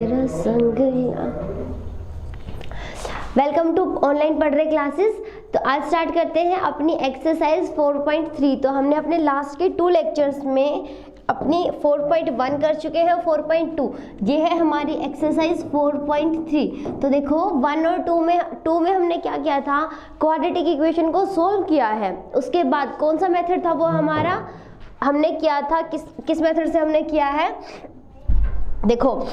Welcome to online पढ़ रहे classes. तो आज स्टार्ट करते हैं अपनी एक्सरसाइज 4.3। तो हमने अपने लास्ट के 2 लेक्चर्स में अपनी 4.1 कर चुके हैं। 4.2 ये है हमारी एक्सरसाइज 4.3। तो देखो 1 और 2 में हमने क्या किया था, क्वाड्रेटिक इक्वेशन को सोल्व किया है। उसके बाद कौन सा मेथड था वो हमारा हमने किया था, किस मेथड से हमने किया है। देखो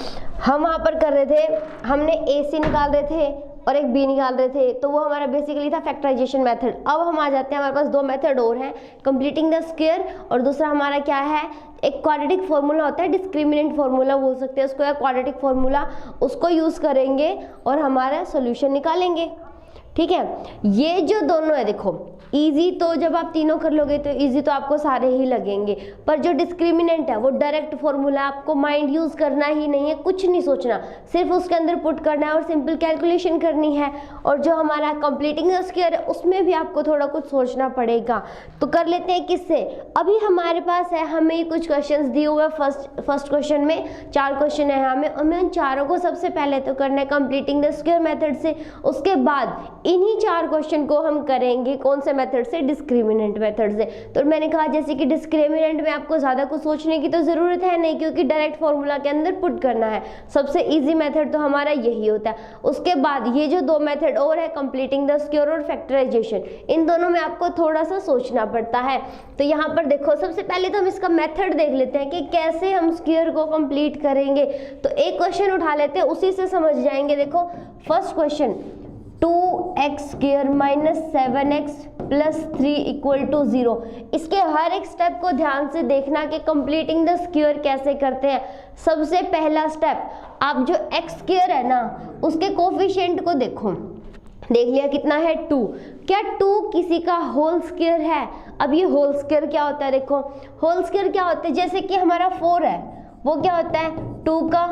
हम वहाँ पर कर रहे थे, हमने ए सी निकाल रहे थे और एक बी निकाल रहे थे, तो वो हमारा बेसिकली था फैक्टराइजेशन मेथड। अब हम आ जाते हैं, हमारे पास 2 मेथड और हैं, कंप्लीटिंग द स्क्वायर और दूसरा हमारा क्या है, एक क्वाड्रेटिक फार्मूला होता है, डिस्क्रिमिनेंट फार्मूला बोल सकते हैं उसको या क्वाड्रेटिक फार्मूला, उसको यूज़ करेंगे और हमारा सोल्यूशन निकालेंगे। ठीक है, ये जो दोनों है देखो इजी, तो जब आप तीनों कर लोगे तो इजी तो आपको सारे ही लगेंगे, पर जो डिस्क्रिमिनेंट है वो डायरेक्ट फॉर्मूला, आपको माइंड यूज़ करना ही नहीं है, कुछ नहीं सोचना, सिर्फ उसके अंदर पुट करना है और सिंपल कैलकुलेशन करनी है। और जो हमारा कंप्लीटिंग द स्क्वायर है उसमें भी आपको थोड़ा कुछ सोचना पड़ेगा। तो कर लेते हैं किससे, अभी हमारे पास है, हमें कुछ क्वेश्चन दिए हुए हैं। फर्स्ट क्वेश्चन में 4 क्वेश्चन है, हमें उन चारों को सबसे पहले तो करना है कंप्लीटिंग द स्क्वायर मेथड से। उसके बाद इन्हीं 4 क्वेश्चन को हम करेंगे कौन से मेथड से, डिस्क्रिमिनेंट मेथड से। तो मैंने कहा जैसे कि डिस्क्रिमिनेंट में आपको ज़्यादा कुछ सोचने की तो ज़रूरत है नहीं, क्योंकि डायरेक्ट फॉर्मूला के अंदर पुट करना है। सबसे इजी मेथड तो हमारा यही होता है। उसके बाद ये जो 2 मेथड और है, कंप्लीटिंग द स्क्वायर और फैक्टराइजेशन, इन दोनों में आपको थोड़ा सा सोचना पड़ता है। तो यहाँ पर देखो सबसे पहले तो हम इसका मेथड देख लेते हैं कि कैसे हम स्क्वायर को कंप्लीट करेंगे। तो एक क्वेश्चन उठा लेते हैं, उसी से समझ जाएंगे। देखो first question, 2x square minus 7x plus 3 equal to 0। इसके हर एक स्टेप को ध्यान से देखना कि कंप्लीटिंग द स्क्वायर कैसे करते हैं। सबसे पहला स्टेप, आप जो x स्क्वायर है ना उसके कोफिशिएंट को देखो, देख लिया कितना है 2। क्या 2 किसी का होल स्क्वायर है? अब ये होल स्क्वायर क्या होता है, देखो होल स्क्वायर क्या होता है, जैसे कि हमारा 4 है वो क्या होता है 2 का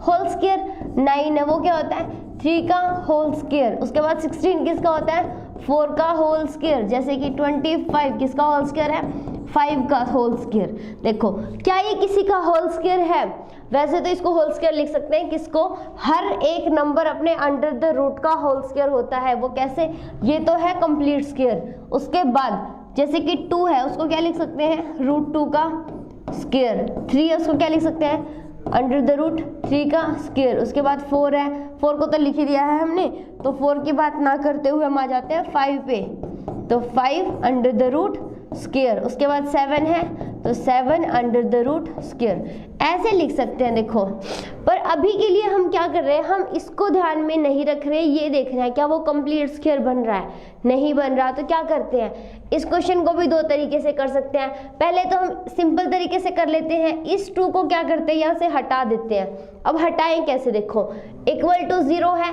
होल स्क्वायर, 9 है वो क्या होता है 3 का होल स्क्वायर। उसके बाद 16 किसका होता है 4 का होल स्क्वायर, जैसे कि 25 किसका होल स्क्वायर है 5 का होल स्क्वायर। देखो क्या ये किसी का होल स्क्वायर है? वैसे तो इसको होल स्क्वायर लिख सकते हैं, किसको, हर एक नंबर अपने अंडर द रूट का होल स्क्वायर होता है। वो कैसे, ये तो है कंप्लीट स्क्वायर। उसके बाद जैसे कि 2 है उसको क्या लिख सकते हैं √2 का स्क्वायर, 3 है उसको क्या लिख सकते हैं अंडर द रूट 3 का स्क्वायर। उसके बाद 4 है, 4 को तो लिख ही दिया है हमने, तो 4 की बात ना करते हुए हम आ जाते हैं 5 पे, तो 5 अंडर द रूट स्क्वायर। उसके बाद 7 है तो 7 अंडर द रूट स्क्वायर, ऐसे लिख सकते हैं। देखो पर अभी के लिए हम क्या कर रहे हैं, हम इसको ध्यान में नहीं रख रहे, ये देखना है क्या वो कंप्लीट स्क्वायर बन रहा है, नहीं बन रहा। तो क्या करते हैं, इस क्वेश्चन को भी 2 तरीके से कर सकते हैं। पहले तो हम सिंपल तरीके से कर लेते हैं, इस 2 को क्या करते हैं यहाँ से हटा देते हैं। अब हटाएं कैसे, देखो इक्वल टू 0 है,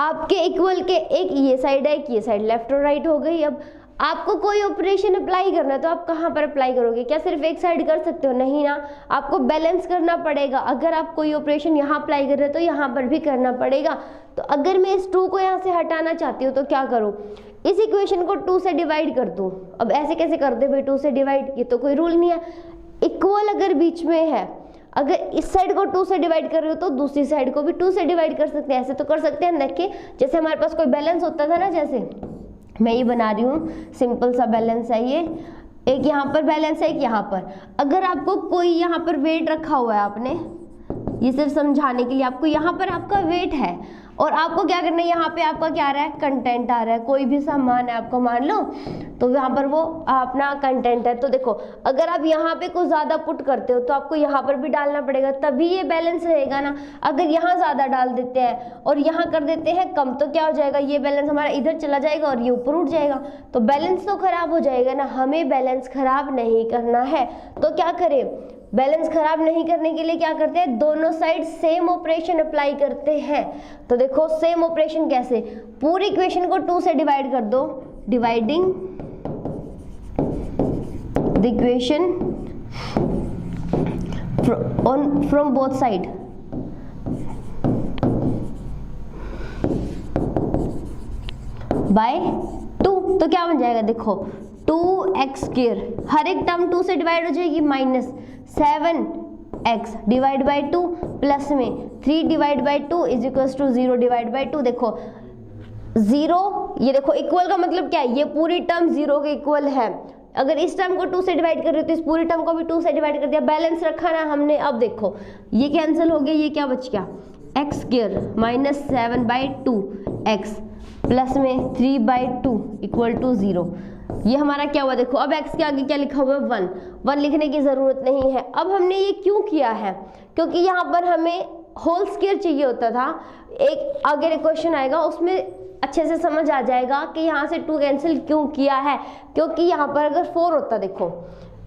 आपके इक्वल के एक ये साइड है एक ये साइड, लेफ्ट और राइट हो गई। अब आपको कोई ऑपरेशन अप्लाई करना है तो आप कहाँ पर अप्लाई करोगे, क्या सिर्फ एक साइड कर सकते हो, नहीं ना, आपको बैलेंस करना पड़ेगा। अगर आप कोई ऑपरेशन यहाँ अप्लाई कर रहे हो तो यहाँ पर भी करना पड़ेगा। तो अगर मैं इस 2 को यहाँ से हटाना चाहती हूँ तो क्या करूँ, इस इक्वेशन को 2 से डिवाइड कर दूँ। अब ऐसे कैसे कर दे भाई 2 से डिवाइड, ये तो कोई रूल नहीं है। इक्वल अगर बीच में है, अगर इस साइड को 2 से डिवाइड कर रहे हो तो दूसरी साइड को भी 2 से डिवाइड कर सकते हैं। ऐसे तो कर सकते हैं, देखिए जैसे हमारे पास कोई बैलेंस होता था ना, जैसे मैं ये बना रही हूँ सिंपल सा बैलेंस है, ये एक यहाँ पर बैलेंस है एक यहाँ पर। अगर आपको कोई यहाँ पर वेट रखा हुआ है, आपने ये सिर्फ समझाने के लिए, आपको यहाँ पर आपका वेट है और आपको क्या करना है, यहाँ पे आपका क्या आ रहा है कंटेंट आ रहा है, कोई भी सामान है आपको मान लो, तो यहाँ पर वो अपना कंटेंट है। तो देखो अगर आप यहाँ पे कुछ ज़्यादा पुट करते हो तो आपको यहाँ पर भी डालना पड़ेगा, तभी ये बैलेंस रहेगा ना। अगर यहाँ ज़्यादा डाल देते हैं और यहाँ कर देते हैं कम, तो क्या हो जाएगा, ये बैलेंस हमारा इधर चला जाएगा और ये ऊपर उठ जाएगा, तो बैलेंस तो खराब हो जाएगा ना। हमें बैलेंस खराब नहीं करना है, तो क्या करें, बैलेंस खराब नहीं करने के लिए क्या करते हैं, दोनों साइड सेम ऑपरेशन अप्लाई करते हैं। तो देखो सेम ऑपरेशन कैसे, पूरी इक्वेशन को 2 से डिवाइड कर दो, dividing the equation from both side, by 2। तो क्या बन जाएगा, देखो 2x स्क्वायर, हर एक टर्म 2 से डिवाइड हो जाएगी, minus 7 x divide by 2 plus में 3 divide by 2 is equals to 0 divide by 2। देखो 0, ये देखो इक्वल का मतलब क्या है, ये पूरी टर्म 0 के इक्वल है। अगर इस टर्म को 2 से डिवाइड कर रहे हो तो इस पूरी टर्म को भी 2 से डिवाइड कर दिया, बैलेंस रखा ना हमने। अब देखो ये कैंसिल हो गया, ये क्या बच गया, x square minus 7/2 x plus में 3/2 इक्वल टू 0। ये हमारा क्या हुआ, देखो अब x के आगे क्या लिखा हुआ है 1, 1 लिखने की ज़रूरत नहीं है। अब हमने ये क्यों किया है, क्योंकि यहाँ पर हमें होल स्क्वायर चाहिए होता था। एक आगे क्वेश्चन आएगा उसमें अच्छे से समझ आ जाएगा कि यहाँ से 2 कैंसिल क्यों किया है, क्योंकि यहाँ पर अगर 4 होता, देखो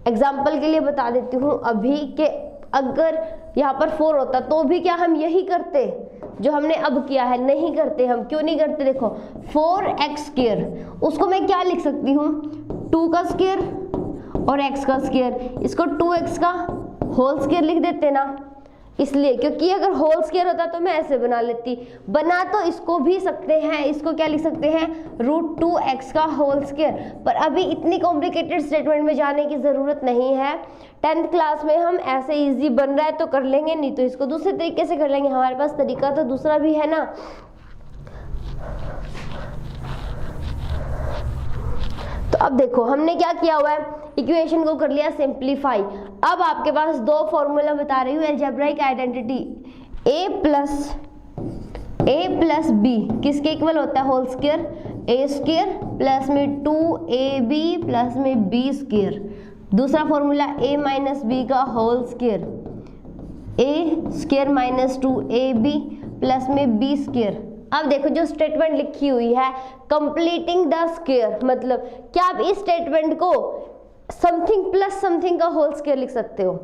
एग्जाम्पल के लिए बता देती हूँ अभी कि अगर यहाँ पर 4 होता तो भी क्या हम यही करते जो हमने अब किया है, नहीं करते। हम क्यों नहीं करते, देखो 4x स्क्वायर, उसको मैं क्या लिख सकती हूँ 2 का स्क्वायर और x का स्क्वायर, इसको 2x का होल स्क्वायर लिख देते ना, इसलिए क्योंकि अगर होल स्क्वायर होता तो मैं ऐसे बना लेती। बना तो इसको भी सकते हैं, इसको क्या लिख सकते हैं √2x का होल स्क्वायर, पर अभी इतनी कॉम्प्लिकेटेड स्टेटमेंट में जाने की ज़रूरत नहीं है। 10th क्लास में हम ऐसे इजी बन रहा है तो कर लेंगे, नहीं तो इसको दूसरे तरीके से कर लेंगे, हमारे पास तरीका तो दूसरा भी है ना। तो अब देखो हमने क्या किया हुआ है, इक्वेशन को कर लिया सिंप्लीफाई। अब आपके पास 2 फॉर्मूला बता रही हूँ algebraic identity, a plus b किसके इक्वल होता है, whole square a square plus में 2ab प्लस में b स्क्वायर। दूसरा फॉर्मूला a माइनस b का whole square, a square minus 2ab plus में b स्क्वायर। अब देखो जो स्टेटमेंट लिखी हुई है कंप्लीटिंग द स्क्वायर, मतलब क्या आप इस स्टेटमेंट को समथिंग प्लस समथिंग का होल स्क्वायर लिख सकते हो।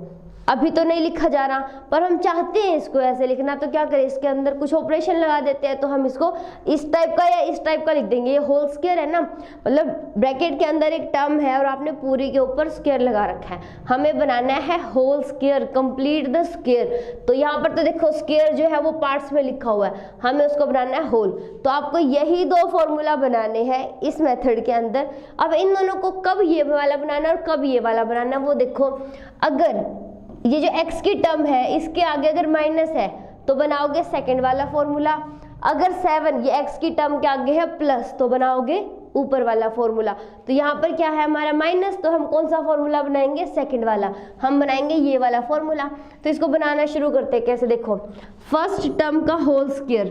अभी तो नहीं लिखा जा रहा, पर हम चाहते हैं इसको ऐसे लिखना, तो क्या करें इसके अंदर कुछ ऑपरेशन लगा देते हैं, तो हम इसको इस टाइप का या इस टाइप का लिख देंगे। ये होल स्क्वायर है ना, मतलब ब्रैकेट के अंदर एक टर्म है और आपने पूरी के ऊपर स्क्वायर लगा रखा है, हमें बनाना है whole square, complete the square. तो यहाँ पर तो देखो स्क्वायर जो है वो पार्ट्स में लिखा हुआ है, हमें उसको बनाना है होल। तो आपको यही 2 फॉर्मूला बनाने हैं इस मेथड के अंदर। अब इन दोनों को कब ये वाला बनाना और कब ये वाला बनाना, वो देखो अगर ये जो x की टर्म है इसके आगे अगर माइनस है तो बनाओगे सेकंड वाला फॉर्मूला, अगर 7 ये x की टर्म के आगे है प्लस तो बनाओगे ऊपर वाला फॉर्मूला। तो यहाँ पर क्या है हमारा माइनस, तो हम कौन सा फॉर्मूला बनाएंगे, सेकंड वाला, हम बनाएंगे ये वाला फॉर्मूला। तो इसको बनाना शुरू करते हैं, कैसे देखो फर्स्ट टर्म का होल स्क्वायर,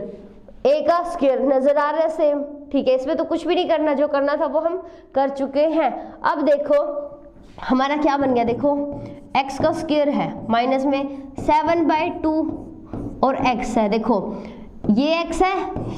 a का स्क्वायर नजर आ रहा है सेम, ठीक है, इसमें तो कुछ भी नहीं करना, जो करना था वो हम कर चुके हैं। अब देखो हमारा क्या बन गया, देखो x का स्क्वायर है माइनस में 7/2 और x है, देखो ये x है,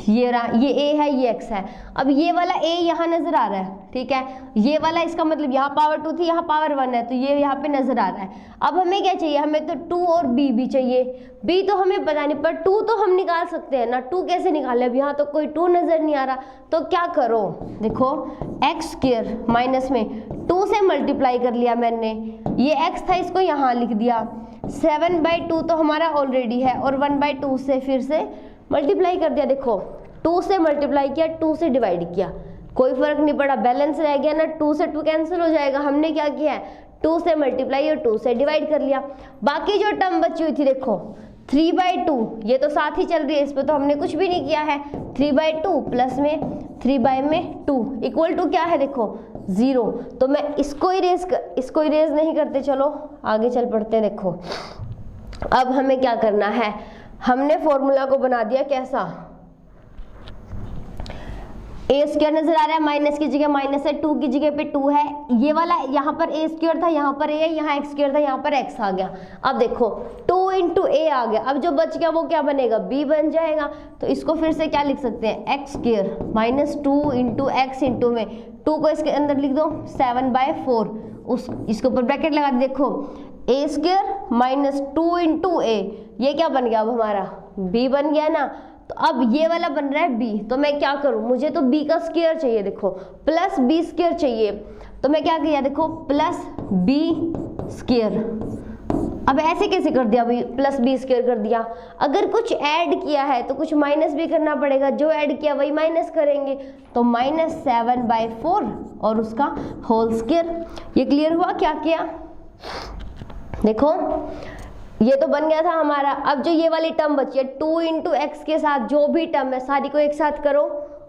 ये a है, ये x है। अब ये वाला a यहाँ नजर आ रहा है, ठीक है, ये वाला इसका मतलब यहाँ पावर 2 थी, यहाँ पावर 1 है, तो ये यहाँ पे नजर आ रहा है। अब हमें क्या चाहिए, हमें तो 2 और b भी चाहिए, b तो हमें पता नहीं, पर 2 तो हम निकाल सकते हैं ना। 2 कैसे निकाले, अब यहाँ तो कोई 2 नजर नहीं आ रहा, तो क्या करो, देखो x स्क्वायर माइनस में 2 से मल्टीप्लाई कर लिया मैंने, ये x था इसको यहाँ लिख दिया, 7/2 तो हमारा ऑलरेडी है और 1/2 से फिर से मल्टीप्लाई कर दिया। देखो 2 से मल्टीप्लाई किया, 2 से डिवाइड किया, कोई फर्क नहीं पड़ा, बैलेंस रह गया ना, 2 से 2 कैंसिल हो जाएगा। हमने क्या किया है 2 से मल्टीप्लाई और 2 से डिवाइड कर लिया। बाकी जो टर्म बची हुई थी देखो 3/2, ये तो साथ ही चल रही है, इस पर तो हमने कुछ भी नहीं किया है। 3/2 प्लस में 3/2 इक्वल टू क्या है, देखो 0। तो मैं इसको इरेज नहीं करते, चलो आगे चल पड़ते हैं। देखो अब हमें क्या करना है, हमने फॉर्मूला को बना दिया कैसा, ए स्क्वायर नजर आ रहा है, माइनस की जगह माइनस है, 2 की जगह पे 2 है, ये वाला यहाँ पर ए स्क्वायर था, यहाँ पर ए है, यहाँ एक्स स्क्वायर था, यहाँ पर एक्स आ गया। अब देखो 2 × a आ गया, अब जो बच गया वो क्या बनेगा, b बन जाएगा। तो इसको फिर से क्या लिख सकते हैं, x square minus 2 × x into में 2 को इसके अंदर लिख दो 7/4, इसके ऊपर ब्रैकेट लगा दी। देखो a स्क्वायर माइनस 2 × a, ये क्या बन गया अब हमारा b बन गया ना। तो अब ये वाला बन रहा है b, तो मैं क्या करूं, मुझे तो b का स्क्वायर चाहिए, देखो प्लस b स्क्वायर चाहिए, तो मैं क्या किया, देखो प्लस b स्क्वायर। अब ऐसे कैसे कर दिया भाई, प्लस b स्क्वायर कर दिया। अगर कुछ ऐड किया है तो कुछ माइनस भी करना पड़ेगा, जो ऐड किया वही माइनस करेंगे, तो -7/4 और उसका होल स्क्वायर। ये क्लियर हुआ क्या किया, देखो ये तो बन गया था हमारा। अब जो ये वाली टर्म बची है 2 इंटू एक्स के साथ जो भी टर्म है सारी को एक साथ करो,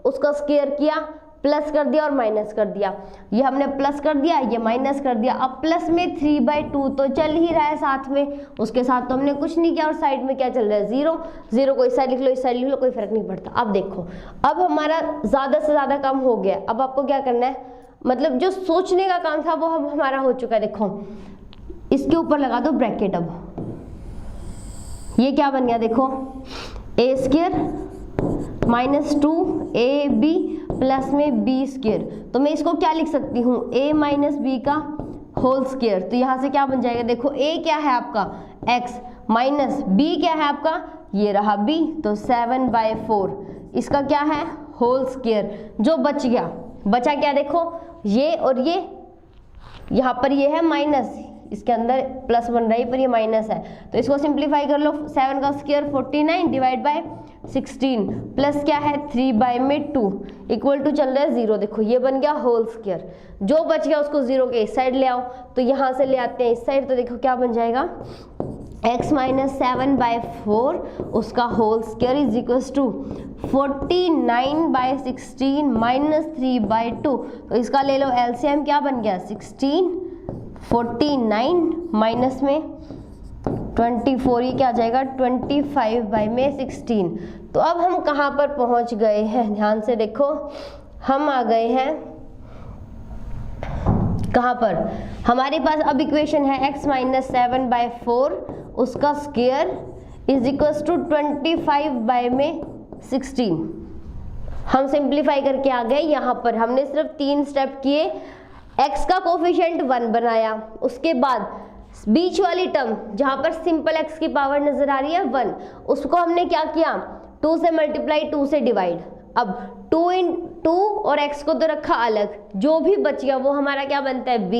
उसका स्क्वायर किया, प्लस कर दिया और माइनस कर दिया। ये हमने प्लस कर दिया, ये माइनस कर दिया। अब प्लस में 3/2 तो चल ही रहा है साथ में, उसके साथ तो हमने कुछ नहीं किया। और साइड में क्या चल रहा है 0, 0 को इस साइड लिख लो, इस साइड लिख लो, कोई फर्क नहीं पड़ता। अब देखो, अब हमारा ज़्यादा से ज़्यादा काम हो गया। अब आपको क्या करना है, मतलब जो सोचने का काम था वो हमारा हो चुका है। देखो इसके ऊपर लगा दो ब्रैकेट। अब ये क्या बन गया, देखो a square minus 2ab plus में b स्क्वायर। तो मैं इसको क्या लिख सकती हूँ, a माइनस बी का होल स्क्वायर। तो यहाँ से क्या बन जाएगा, देखो a क्या है आपका x माइनस b क्या है आपका, ये रहा b, तो 7/4 इसका क्या है होल स्क्वायर। जो बच गया, बचा क्या, देखो ये और ये, यहाँ पर ये है माइनस, इसके अंदर प्लस बन रहा है पर ये माइनस है, तो इसको सिंप्लीफाई कर लो। 7 का स्क्वायर 49 डिवाइड बाय 16 प्लस क्या है 3/2 इक्वल टू चल रहा है 0। देखो ये बन गया होल स्क्वायर। जो बच गया उसको 0 के इस साइड ले आओ, तो यहाँ से ले आते हैं इस साइड। तो देखो क्या बन जाएगा, x माइनस 7/4 उसका whole square is equal to 49/16 minus 3/2। तो इसका ले लो एलसीएम, क्या बन गया 16, 49 माइनस में 24, ये क्या आ जाएगा 25/16। तो अब हम कहाँ पर पहुँच गए हैं, ध्यान से देखो, हम आ गए हैं कहाँ पर, हमारे पास अब इक्वेशन है x माइनस 7/4 उसका स्क्वायर इज इक्वल टू 25/16। हम सिंप्लीफाई करके आ गए। यहाँ पर हमने सिर्फ 3 स्टेप किए। x का कोफिशिएंट 1 बनाया, उसके बाद बीच वाली टर्म जहाँ पर सिंपल x की पावर नजर आ रही है 1, उसको हमने क्या किया 2 से मल्टीप्लाई 2 से डिवाइड। अब 2 और x को तो रखा अलग, जो भी बच गया वो हमारा क्या बनता है b।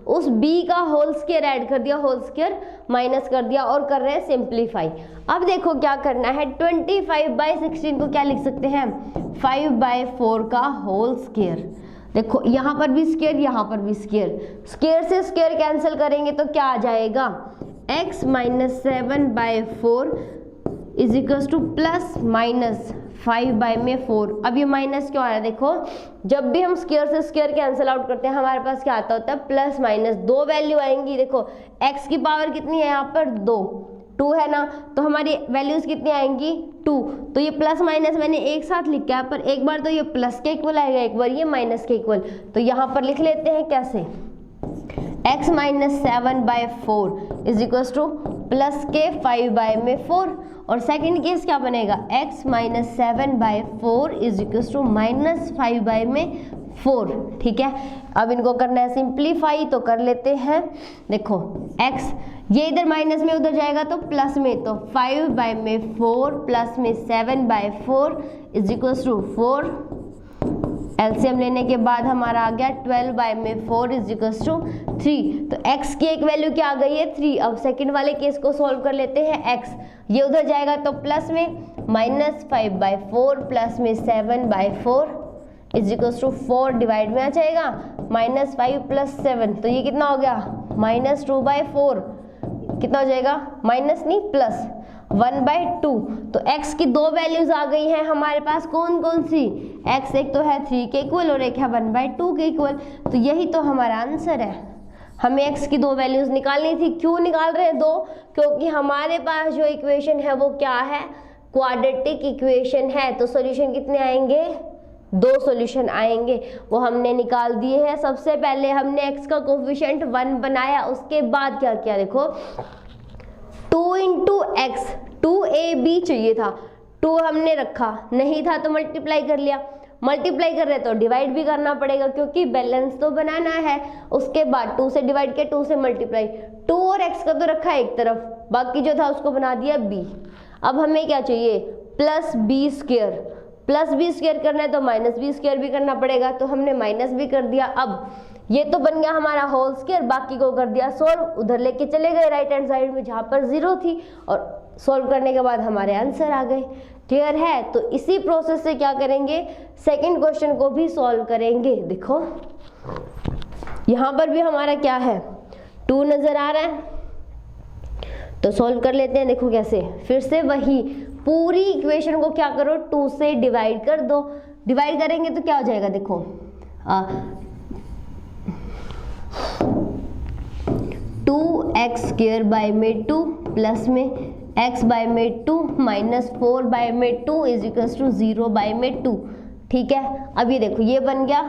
उस b का होल स्क्वायर ऐड कर दिया, होल स्क्वायर माइनस कर दिया और कर रहे हैं सिंप्लीफाई। अब देखो क्या करना है, 25/16 को क्या लिख सकते हैं 5/4 का होल स्क्वायर। देखो यहाँ पर भी स्क्वायर, यहाँ पर भी स्क्वायर, स्क्वायर से स्क्वायर कैंसिल करेंगे तो क्या आ जाएगा x minus 7/4 is equal to plus minus 5/4। अब ये माइनस क्यों आ रहा है, देखो जब भी हम स्क्वायर से स्क्वायर कैंसिल आउट करते हैं हमारे पास क्या आता होता है प्लस माइनस, 2 वैल्यू आएंगी। देखो x की पावर कितनी है यहाँ पर 2 है ना, तो हमारी वैल्यूज कितनी आएंगी 2। तो ये प्लस माइनस मैंने एक साथ लिखा है, पर एक बार तो ये प्लस के इक्वल आएगा, एक बार ये माइनस के इक्वल। तो यहाँ पर लिख लेते हैं कैसे, x minus 7/4 is equal to plus के 5/4। और सेकंड केस क्या बनेगा, x minus 7/4 is equal to minus 5/4। ठीक है, अब इनको करना है सिंप्लीफाई, तो कर लेते हैं। देखो x ये इधर माइनस में उधर जाएगा तो प्लस में, तो 5/4 प्लस में 7/4 इज इक्वल टू 4। एलसीएम लेने के बाद हमारा आ गया 12/4 इज इक्वल टू 3। तो x की एक वैल्यू क्या आ गई है 3। अब सेकंड वाले केस को सॉल्व कर लेते हैं। x ये उधर जाएगा तो प्लस में माइनस 5/4 प्लस में 7/4 इज इक्वल टू 4 डिवाइड में आ जाएगा माइनस 5 प्लस 7, तो ये कितना हो गया माइनस 2/4, कितना हो जाएगा माइनस नहीं प्लस 1/2। तो x की 2 वैल्यूज आ गई हैं हमारे पास, कौन कौन सी, x एक तो है 3 के इक्वल और एक है 1/2 के इक्वल। तो यही तो हमारा आंसर है। हमें x की 2 वैल्यूज निकालनी थी। क्यों निकाल रहे हैं 2, क्योंकि हमारे पास जो इक्वेशन है वो क्या है क्वाड्रेटिक इक्वेशन है। तो सॉल्यूशन कितने आएंगे 2 सॉल्यूशन आएंगे, वो हमने निकाल दिए हैं। सबसे पहले हमने x का कोफिशिएंट 1 बनाया, उसके बाद क्या किया, देखो 2 इंटू एक्स, 2ab चाहिए था, 2 हमने रखा, नहीं था तो मल्टीप्लाई कर लिया। मल्टीप्लाई कर रहे तो डिवाइड भी करना पड़ेगा क्योंकि बैलेंस तो बनाना है। उसके बाद 2 से डिवाइड किया, 2 से मल्टीप्लाई, 2 और x का तो रखा एक तरफ, बाकी जो था उसको बना दिया b। अब हमें क्या चाहिए plus b square, plus b square करना है तो माइनस b स्क्वायर भी करना पड़ेगा, तो हमने माइनस भी कर दिया। अब ये तो बन गया हमारा होल स्क्वायर, बाकी को कर दिया सॉल्व, उधर लेके चले गए राइट हैंड साइड में जहाँ पर 0 थी, और सॉल्व करने के बाद हमारे आंसर आ गए। क्लियर है, तो इसी प्रोसेस से क्या करेंगे सेकंड क्वेश्चन को भी सॉल्व करेंगे। देखो यहाँ पर भी हमारा क्या है 2 नजर आ रहा है, तो सॉल्व कर लेते हैं। देखो कैसे, फिर से वही पूरी इक्वेशन को क्या करो, 2 से डिवाइड कर दो। डिवाइड करेंगे तो क्या हो जाएगा, देखो 2x² बाय में 2 प्लस में x बाय में 2 माइनस 4 बाय में 2 इज इक्वल्स टू 0 बाय में 2। ठीक है, अब ये देखो ये बन गया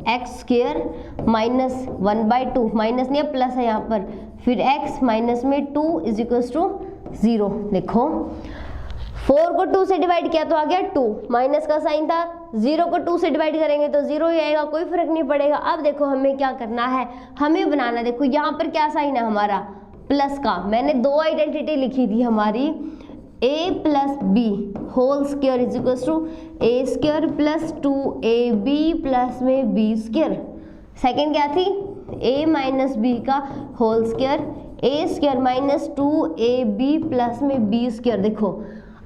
x² माइनस 1 बाय 2, माइनस नहीं है प्लस है यहाँ पर, फिर x माइनस में 2 इज इक्वल्स टू 0। देखो 4 को 2 से डिवाइड किया तो आ गया 2, माइनस का साइन था, 0 को 2 से डिवाइड करेंगे तो 0 ही आएगा, कोई फर्क नहीं पड़ेगा। अब देखो हमें क्या करना है, हमें बनाना, देखो यहाँ पर क्या साइन है हमारा, प्लस का। मैंने 2 आइडेंटिटी लिखी थी हमारी, a plus B whole square is equals to a square plus 2ab plus में b स्क्वायर। सेकेंड क्या थी, a माइनस बी का whole square, a square minus 2ab plus में b स्क्वायर। देखो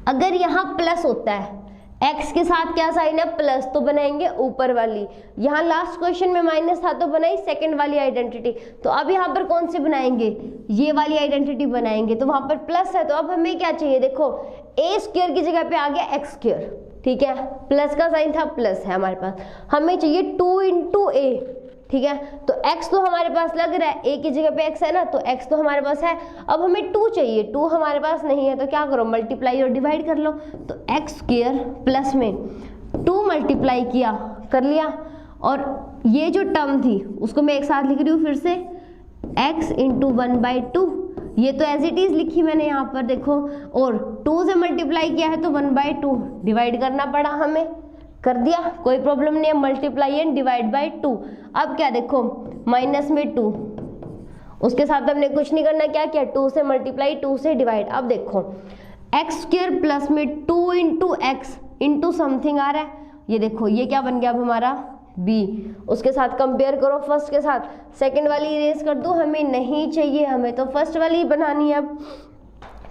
अगर यहाँ प्लस होता है, x के साथ क्या साइन है, प्लस, तो बनाएंगे ऊपर वाली। यहाँ लास्ट क्वेश्चन में माइनस था तो बनाई सेकंड वाली आइडेंटिटी, तो अब यहाँ पर कौन सी बनाएंगे, ये वाली आइडेंटिटी बनाएंगे। तो वहां पर प्लस है, तो अब हमें क्या चाहिए, देखो a स्क्वायर की जगह पे आ गया x स्क्वायर। ठीक है, प्लस का साइन था, प्लस है हमारे पास, हमें चाहिए 2 इंटू ए। ठीक है, तो x तो हमारे पास लग रहा है, a की जगह पे x है ना, तो x तो हमारे पास है। अब हमें 2 चाहिए, 2 हमारे पास नहीं है, तो क्या करो, मल्टीप्लाई और डिवाइड कर लो। तो x स्क्वायर प्लस में 2 मल्टीप्लाई किया, कर लिया, और ये जो टर्म थी उसको मैं एक साथ लिख रही हूँ फिर से, x इंटू 1/2, ये तो एज इट इज लिखी मैंने यहाँ पर देखो, और 2 से मल्टीप्लाई किया है तो 1/2 डिवाइड करना पड़ा हमें, कर दिया, कोई प्रॉब्लम नहीं है, मल्टीप्लाई एंड डिवाइड बाय 2। अब क्या देखो, माइनस में 2, उसके साथ हमने कुछ नहीं करना, क्या किया, 2 से मल्टीप्लाई 2 से डिवाइड। अब देखो एक्स स्क्वायर प्लस में 2 इंटू एक्स इंटू समथिंग आ रहा है, ये देखो ये क्या बन गया अब हमारा b, उसके साथ कंपेयर करो फर्स्ट के साथ, सेकंड वाली इरेज कर दो, हमें नहीं चाहिए, हमें तो फर्स्ट वाली बनानी है अब।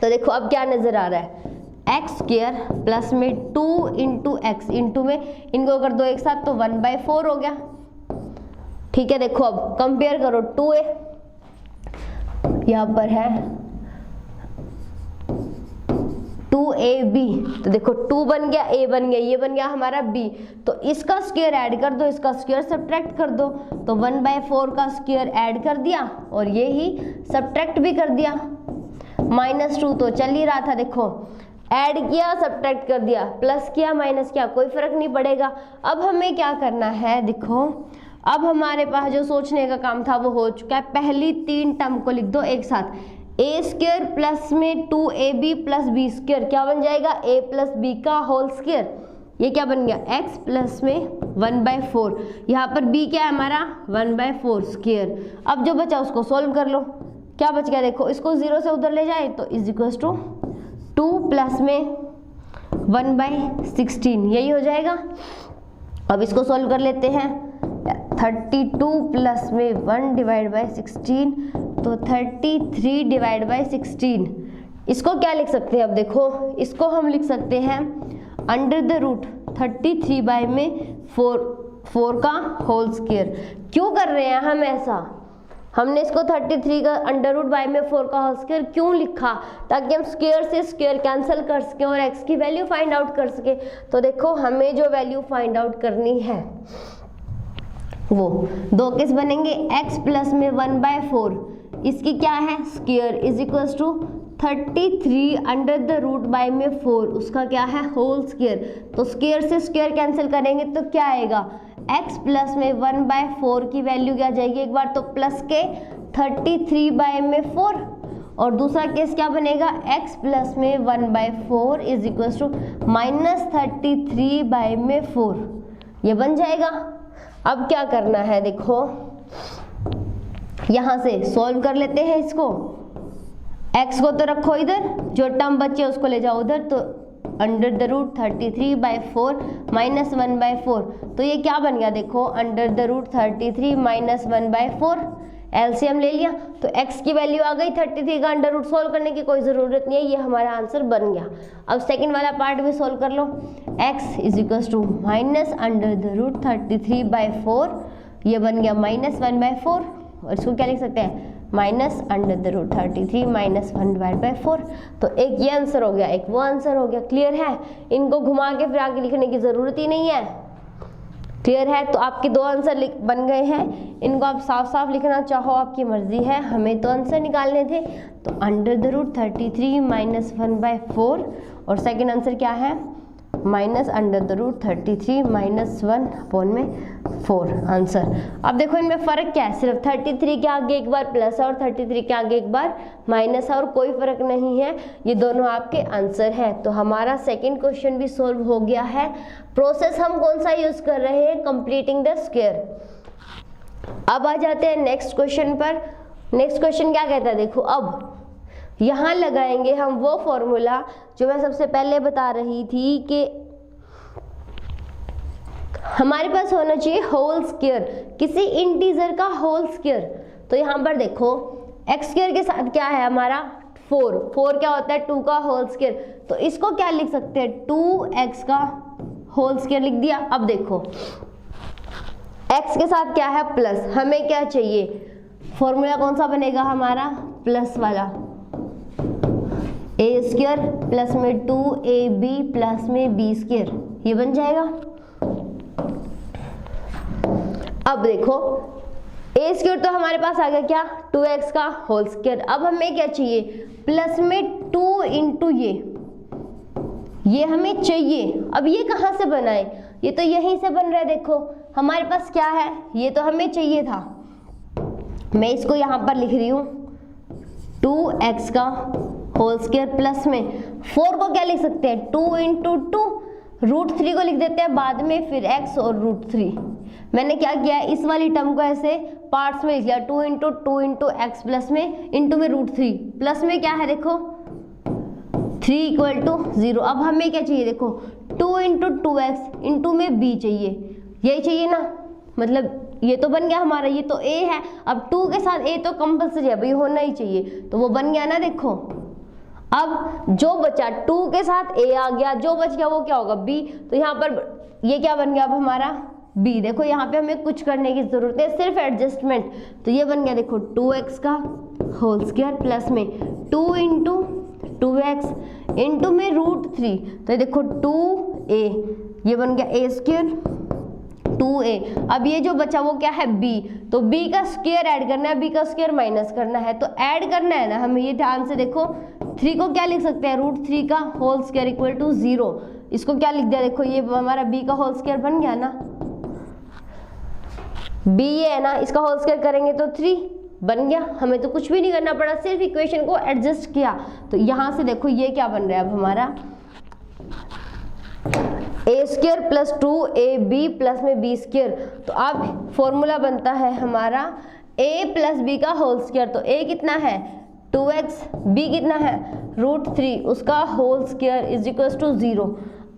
तो देखो अब क्या नजर आ रहा है, एक्स स्क्वायर प्लस में 2 इंटू एक्स, इंटू में इनको कर दो एक साथ तो 1/4 हो गया। ठीक है, देखो अब कंपेयर करो 2a, यहाँ पर है 2ab, तो देखो 2 बन गया, a बन गया, ये बन गया हमारा b, तो इसका स्क्वायर ऐड कर दो, इसका स्क्वायर सब्ट्रैक्ट कर दो, तो 1/4 का स्क्वायर ऐड कर दिया और ये ही सब्ट्रैक्ट भी कर दिया। -2 तो चल ही रहा था, देखो ऐड किया सब्ट्रैक्ट कर दिया, प्लस किया माइनस किया, कोई फर्क नहीं पड़ेगा। अब हमें क्या करना है, देखो अब हमारे पास जो सोचने का काम था वो हो चुका है। पहली 3 टर्म को लिख दो एक साथ, a स्क्वायर प्लस में 2ab प्लस b स्क्वायर, क्या बन जाएगा, a प्लस b का होल स्क्वायर, ये क्या बन गया, x प्लस में 1/4, यहाँ पर b क्या है हमारा 1/4 स्क्वायर। अब जो बचा उसको सोल्व कर लो, क्या बच गया, देखो इसको 0 से उधर ले जाए तो इज इक्वल्स टू 2 प्लस में 1/16, यही हो जाएगा। अब इसको सॉल्व कर लेते हैं, 32 प्लस में 1 डिवाइड बाई 16 तो 33 डिवाइड बाई 16। इसको क्या लिख सकते हैं, अब देखो इसको हम लिख सकते हैं अंडर द रूट 33 बाई में 4 का होल स्क्वायर। क्यों कर रहे हैं हम ऐसा, हमने इसको 33 का अंडर रूट बाई में 4 का होल स्क्वायर क्यों लिखा, ताकि हम स्क्वायर से स्क्वायर कैंसिल कर सकें और x की वैल्यू फाइंड आउट कर सके। तो देखो हमें जो वैल्यू फाइंड आउट करनी है वो 2 किस बनेंगे, x प्लस में 1/4, इसकी क्या है square is equals to 33 under the root by में 4, उसका क्या है होल स्क्वायर। तो स्क्वायर से स्क्वायर कैंसिल करेंगे तो क्या आएगा, x प्लस में 1/4 की वैल्यू क्या जाएगी, एक बार तो प्लस के 33 बाई में 4, और दूसरा केस क्या बनेगा, x प्लस में 1/4 इज इक्वल्स टू -33 बाई में 4, ये बन जाएगा। अब क्या करना है, देखो यहाँ से सॉल्व कर लेते हैं इसको, x को तो रखो इधर, जो टर्म बचे उसको ले जाओ उधर, तो अंडर द रूट 33/4 माइनस 1/4, तो ये क्या बन गया, देखो under the root 33 minus 1/4, LCM ले लिया तो x की वैल्यू आ गई 33 का अंडर रूट, सोल्व करने की कोई ज़रूरत नहीं है, ये हमारा आंसर बन गया। अब सेकंड वाला पार्ट भी सोल्व कर लो, x is equals to minus under the root 33/4, ये बन गया -1/4, और इसको क्या लिख सकते हैं minus under the root 33 minus 1/4। तो एक ये आंसर हो गया, एक वो आंसर हो गया। क्लियर है? इनको घुमा के फिर आगे लिखने की ज़रूरत ही नहीं है। क्लियर है? तो आपके दो आंसर बन गए हैं। इनको आप साफ साफ लिखना चाहो आपकी मर्जी है, हमें तो आंसर निकालने थे। तो अंडर द रूट 33 माइनस 1/4 और सेकेंड आंसर क्या है? Minus under the root 33 minus 1/4 answer. अब देखो इनमें फ़र्क क्या है, सिर्फ 33 के आगे एक बार प्लस है और 33 के आगे एक बार माइनस है और कोई फ़र्क नहीं है, ये दोनों आपके आंसर हैं। तो हमारा सेकंड क्वेश्चन भी सॉल्व हो गया है। प्रोसेस हम कौन सा यूज़ कर रहे हैं? Completing the square. अब आ जाते हैं नेक्स्ट क्वेश्चन पर। नेक्स्ट क्वेश्चन क्या कहता है? देखो अब यहाँ लगाएंगे हम वो फॉर्मूला जो मैं सबसे पहले बता रही थी कि हमारे पास होना चाहिए होल स्क्वायर, किसी इंटीजर का होल स्क्वायर। तो यहाँ पर देखो एक्स स्क्वायर के साथ क्या है हमारा 4 क्या होता है 2 का होल स्क्वायर। तो इसको क्या लिख सकते हैं 2x का होल स्क्वायर लिख दिया। अब देखो x के साथ क्या है प्लस, हमें क्या चाहिए फॉर्मूला कौन सा बनेगा हमारा प्लस वाला, ए स्क्वायर प्लस में 2ab प्लस में b स्क्वायर, ये बन जाएगा। अब देखो ए स्क्वायर तो हमारे पास आ गया क्या 2x का होल स्क्वायर। अब हमें क्या चाहिए प्लस में 2 इंटू ये हमें चाहिए। अब ये कहाँ से बना है? ये तो यहीं से बन रहा है। देखो हमारे पास क्या है, ये तो हमें चाहिए था। मैं इसको यहाँ पर लिख रही हूँ 2x का होल स्क्वायर प्लस में 4 को क्या लिख सकते हैं 2 इंटू 2, रूट 3 को लिख देते हैं बाद में, फिर x और रूट 3। मैंने क्या किया इस वाली टर्म को ऐसे पार्ट्स में लिख लिया 2 इंटू एक्स प्लस में इंटू में रूट 3 प्लस में क्या है देखो 3 इक्वल टू 0। अब हमें क्या चाहिए देखो 2 इंटू 2x इंटू में b चाहिए, यही चाहिए ना, मतलब ये तो बन गया हमारा, ये तो a है। अब 2 के साथ a तो कंपल्सरी है भाई, होना ही चाहिए, तो वो बन गया ना। देखो अब जो बचा 2 के साथ a आ गया, जो बच गया वो क्या होगा b। तो यहाँ पर ये क्या बन गया अब हमारा b। देखो यहाँ पे हमें कुछ करने की जरूरत है, सिर्फ एडजस्टमेंट। तो ये बन गया देखो 2x का होल स्क्वायर प्लस में 2 इंटू 2x इंटू में रूट 3। तो देखो 2a, ये बन गया a स्क्वायर 2a। अब ये जो बचा वो क्या है b, तो b का स्क्वायर ऐड करना है, b का स्क्वायर माइनस करना है, तो ऐड करना है ना हमें। ये ध्यान से देखो 3 को क्या लिख सकते हैं रूट 3 का होल स्क्वायर इक्वल टू 0। इसको क्या लिख दिया देखो ये हमारा b का होल स्क्वायर बन गया ना, b ये है ना, इसका होल स्क्वायर करेंगे तो 3 बन गया। हमें तो कुछ भी नहीं करना पड़ा, सिर्फ इक्वेशन को एडजस्ट किया। तो यहाँ से देखो ये क्या बन रहा है अब हमारा a square plus 2ab plus में b स्क्वायर। तो अब फॉर्मूला बनता है हमारा a प्लस b का होल स्क्वायर। तो a कितना है 2x, b कितना है रूट 3, उसका whole square is equal to 0।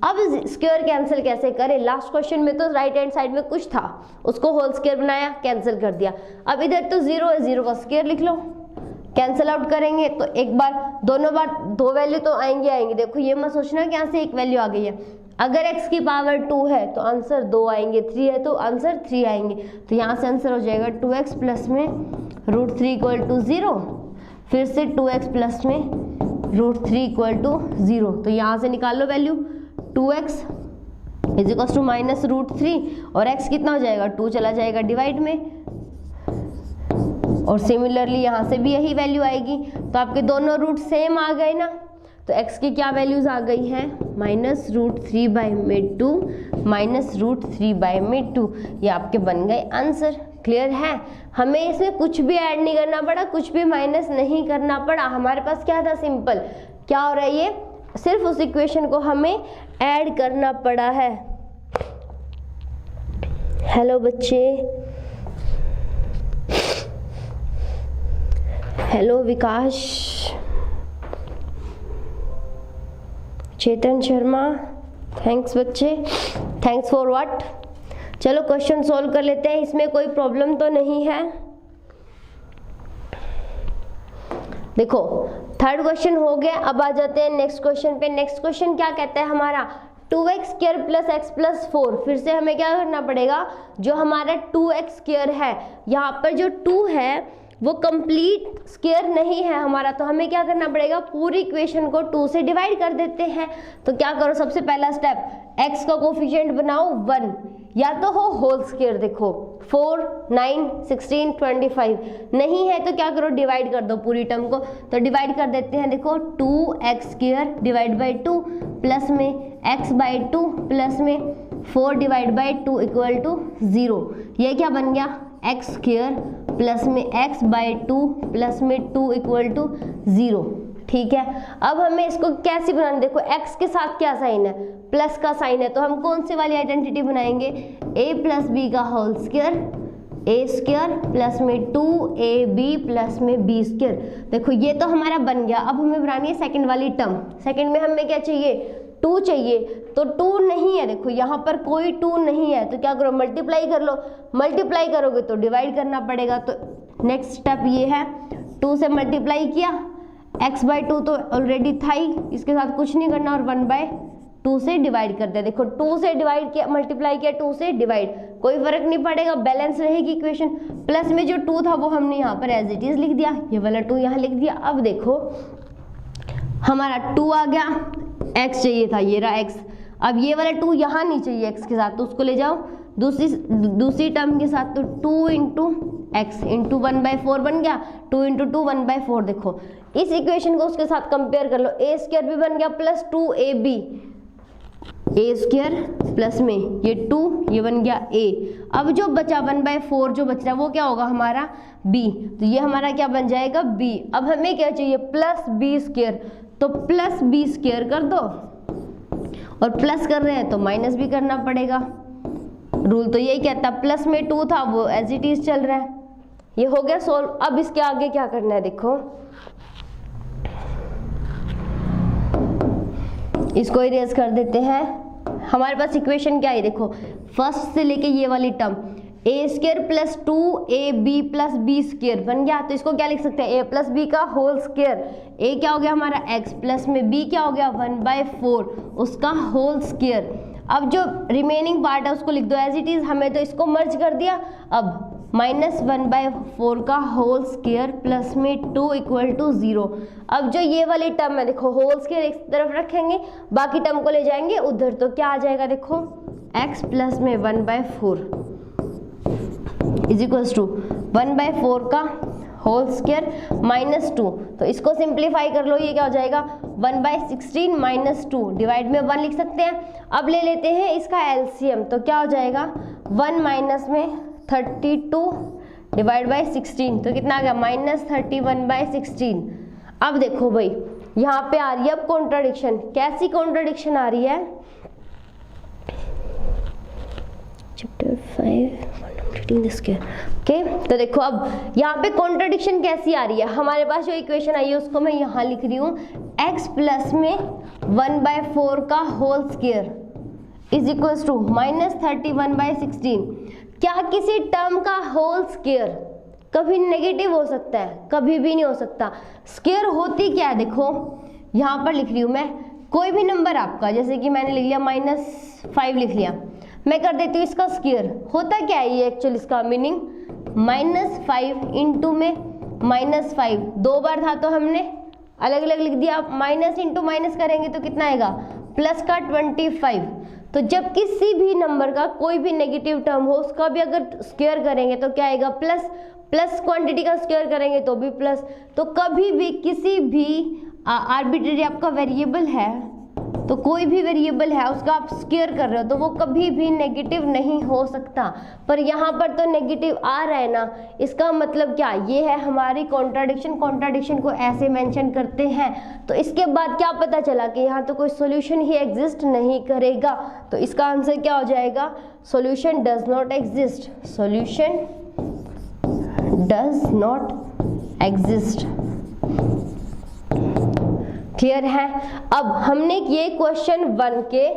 अब स्क्वायर कैंसिल कैसे करें? लास्ट क्वेश्चन में तो राइट हैंड साइड में कुछ था, उसको होल स्क्वायर बनाया, कैंसिल कर दिया। अब इधर तो 0 है, 0 का स्क्वायर लिख लो, कैंसिल आउट करेंगे तो एक बार दोनों बार 2 वैल्यू तो आएंगे। देखो ये मत सोचना कि यहाँ से एक वैल्यू आ गई है। अगर x की पावर 2 है तो आंसर 2 आएंगे, 3 है तो आंसर 3 आएंगे। तो यहाँ से आंसर हो जाएगा 2x प्लस में रूट 3 इक्वल टू 0, फिर से 2x प्लस में रूट 3 इक्वल टू 0। तो यहाँ से निकाल लो value 2x is equal to minus root 3 और x कितना हो जाएगा 2 चला जाएगा डिवाइड में, और सिमिलरली यहाँ से भी यही वैल्यू आएगी। तो आपके दोनों रूट सेम आ गए ना। तो x की क्या वैल्यूज आ गई हैं माइनस रूट 3 बाई में 2 माइनस रूट 3 बाई में 2, ये आपके बन गए आंसर। क्लियर है? हमें इसमें कुछ भी ऐड नहीं करना पड़ा, कुछ भी माइनस नहीं करना पड़ा। हमारे पास क्या था सिंपल, क्या हो रहा है ये सिर्फ उस इक्वेशन को हमें ऐड करना पड़ा है। हेलो बच्चे, हेलो विकास, चेतन शर्मा, थैंक्स बच्चे, थैंक्स फॉर व्हाट। चलो क्वेश्चन सॉल्व कर लेते हैं, इसमें कोई प्रॉब्लम तो नहीं है। देखो थर्ड क्वेश्चन हो गया। अब आ जाते हैं नेक्स्ट क्वेश्चन पे। नेक्स्ट क्वेश्चन क्या कहता है हमारा 2x square plus x plus 4। फिर से हमें क्या करना पड़ेगा, जो हमारा 2x स्क्वायर है, यहाँ पर जो 2 है वो कंप्लीट स्क्वायर नहीं है हमारा, तो हमें क्या करना पड़ेगा, पूरी इक्वेशन को 2 से डिवाइड कर देते हैं। तो क्या करो, सबसे पहला स्टेप, x का कोफिशिएंट बनाओ 1, या तो हो होल स्क्वायर, देखो 4, 9, 16, 25, नहीं है तो क्या करो, डिवाइड कर दो पूरी टर्म को। तो डिवाइड कर देते हैं, देखो 2x² डिवाइड बाई 2 प्लस में x/2 प्लस में 4 डिवाइड बाई 2 इक्वल टू 0। ये क्या बन गया, x² प्लस में x/2 प्लस में 2 इक्वल टू 0। ठीक है, अब हमें इसको कैसे बनाना, देखो x के साथ क्या साइन है, प्लस का साइन है, तो हम कौन सी वाली आइडेंटिटी बनाएंगे, a प्लस बी का होल स्क्वायर, a² प्लस में 2ab प्लस में b²। देखो ये तो हमारा बन गया। अब हमें बनानी है सेकंड वाली टर्म। सेकंड में हमें क्या चाहिए, 2 चाहिए, तो 2 नहीं है, देखो यहाँ पर कोई 2 नहीं है, तो क्या करो, मल्टीप्लाई कर लो। मल्टीप्लाई करोगे तो डिवाइड करना पड़ेगा। तो नेक्स्ट स्टेप ये है, 2 से मल्टीप्लाई किया, x/2 तो ऑलरेडी था ही, इसके साथ कुछ नहीं करना, और 1/2 से डिवाइड कर दिया। देखो 2 से डिवाइड किया, मल्टीप्लाई किया, 2 से डिवाइड, कोई फर्क नहीं पड़ेगा, बैलेंस रहेगी इक्वेशन। प्लस में जो 2 था वो हमने यहाँ पर एज इट इज लिख दिया, ये वाला 2 यहाँ लिख दिया। अब देखो हमारा 2 आ गया, x चाहिए था, ये रहा x। अब ये वाला 2 यहाँ नहीं चाहिए x के साथ, तो उसको ले जाओ दूसरी टर्म के साथ, तो 2 इंटू x इंटू 1/4 बन गया, 2 इंटू 2 1/4। देखो इस इक्वेशन को उसके साथ कंपेयर कर लो, a² भी बन गया प्लस 2ab, a² प्लस में ये 2, ये बन गया a। अब जो बचा 1/4 जो बच रहा है वो क्या होगा हमारा b, तो ये हमारा क्या बन जाएगा b। अब हमें क्या चाहिए, प्लस b², तो प्लस b² कर दो, और प्लस कर रहे हैं तो माइनस भी करना पड़ेगा, रूल तो यही कहता। प्लस में 2 था वो एज इट इज चल रहा है। ये हो गया सोल्व। अब इसके आगे क्या करना है, देखो इसको इरेज कर देते हैं। हमारे पास इक्वेशन क्या है, देखो फर्स्ट से लेके ये वाली term, a² plus 2ab plus b² बन गया। तो इसको क्या लिख सकते हैं, a प्लस बी का होल स्क्वायर, a क्या हो गया हमारा x प्लस में b क्या हो गया 1/4 उसका होल स्क्वायर। अब जो रिमेनिंग पार्ट है उसको लिख दो एज इट इज, हमें तो इसको मर्ज कर दिया। अब -1/4 का होल स्क्वायर प्लस में 2 इक्वल टू 0। अब जो ये वाली टर्म है, देखो होल स्क्वायर एक तरफ रखेंगे, बाकी टर्म को ले जाएंगे उधर, तो क्या आ जाएगा, देखो x प्लस में 1/4 इज इक्वल्स टू 1/4 का होल स्क्वायर -2। तो इसको सिंप्लीफाई कर लो, ये क्या हो जाएगा 1/16 -2 डिवाइड में 1 लिख सकते हैं। अब ले लेते हैं इसका एलसीएम, तो क्या हो जाएगा 1 माइनस में 32 डिवाइड बाई 16, तो कितना आ गया -31/16। अब देखो भाई यहाँ पे आ रही है अब कॉन्ट्राडिक्शन। कैसी कॉन्ट्राडिक्शन आ रही है, चैप्टर 5 ओके। तो देखो अब यहाँ पे कॉन्ट्राडिक्शन कैसी आ रही है, हमारे पास जो इक्वेशन आई है उसको मैं यहाँ लिख रही हूँ, x प्लस में 1/4 का whole square is equals to -31/16। क्या किसी टर्म का होल स्क्वायर कभी नेगेटिव हो सकता है, कभी भी नहीं हो सकता। स्क्वायर होती क्या है, देखो यहाँ पर लिख रही हूँ मैं, कोई भी नंबर आपका, जैसे कि मैंने लिख लिया -5 लिख लिया, मैं कर देती हूँ इसका स्क्वायर। होता क्या है ये एक्चुअली, इसका मीनिंग -5 इंटू में -5 2 बार था तो हमने अलग अलग लिख दिया। माइनस इंटू माइनस करेंगे तो कितना आएगा प्लस का 25। तो जब किसी भी नंबर का कोई भी नेगेटिव टर्म हो उसका भी अगर स्क्वायर करेंगे तो क्या आएगा प्लस, प्लस क्वांटिटी का स्क्वायर करेंगे तो भी प्लस। तो कभी भी किसी भी आर्बिट्रेरी आपका वेरिएबल है, तो कोई भी वेरिएबल है उसका आप स्क्वायर कर रहे हो तो वो कभी भी नेगेटिव नहीं हो सकता। पर यहाँ पर तो नेगेटिव आ रहा है ना, इसका मतलब क्या, ये है हमारी कॉन्ट्राडिक्शन। कॉन्ट्राडिक्शन को ऐसे मेंशन करते हैं। तो इसके बाद क्या पता चला कि यहाँ तो कोई सॉल्यूशन ही एग्जिस्ट नहीं करेगा। तो इसका आंसर क्या हो जाएगा, solution does not exist, solution does not exist. Clear है। अब हमने ये क्वेश्चन 1 के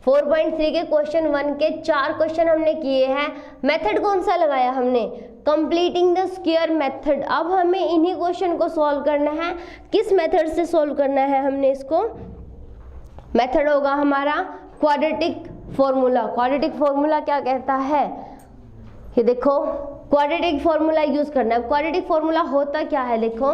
4.3 के क्वेश्चन 1 के 4 क्वेश्चन हमने किए हैं। मेथड कौन सा लगाया हमने, कंप्लीटिंग द स्क्वायर मेथड। अब हमें इन्हीं क्वेश्चन को सॉल्व करना है। किस मेथड से सॉल्व करना है हमने इसको, मेथड होगा हमारा क्वाड्रेटिक फॉर्मूला। क्वाड्रेटिक फॉर्मूला क्या कहता है, ये देखो क्वाड्रेटिक फॉर्मूला यूज करना है। क्वाड्रेटिक फॉर्मूला होता क्या है, देखो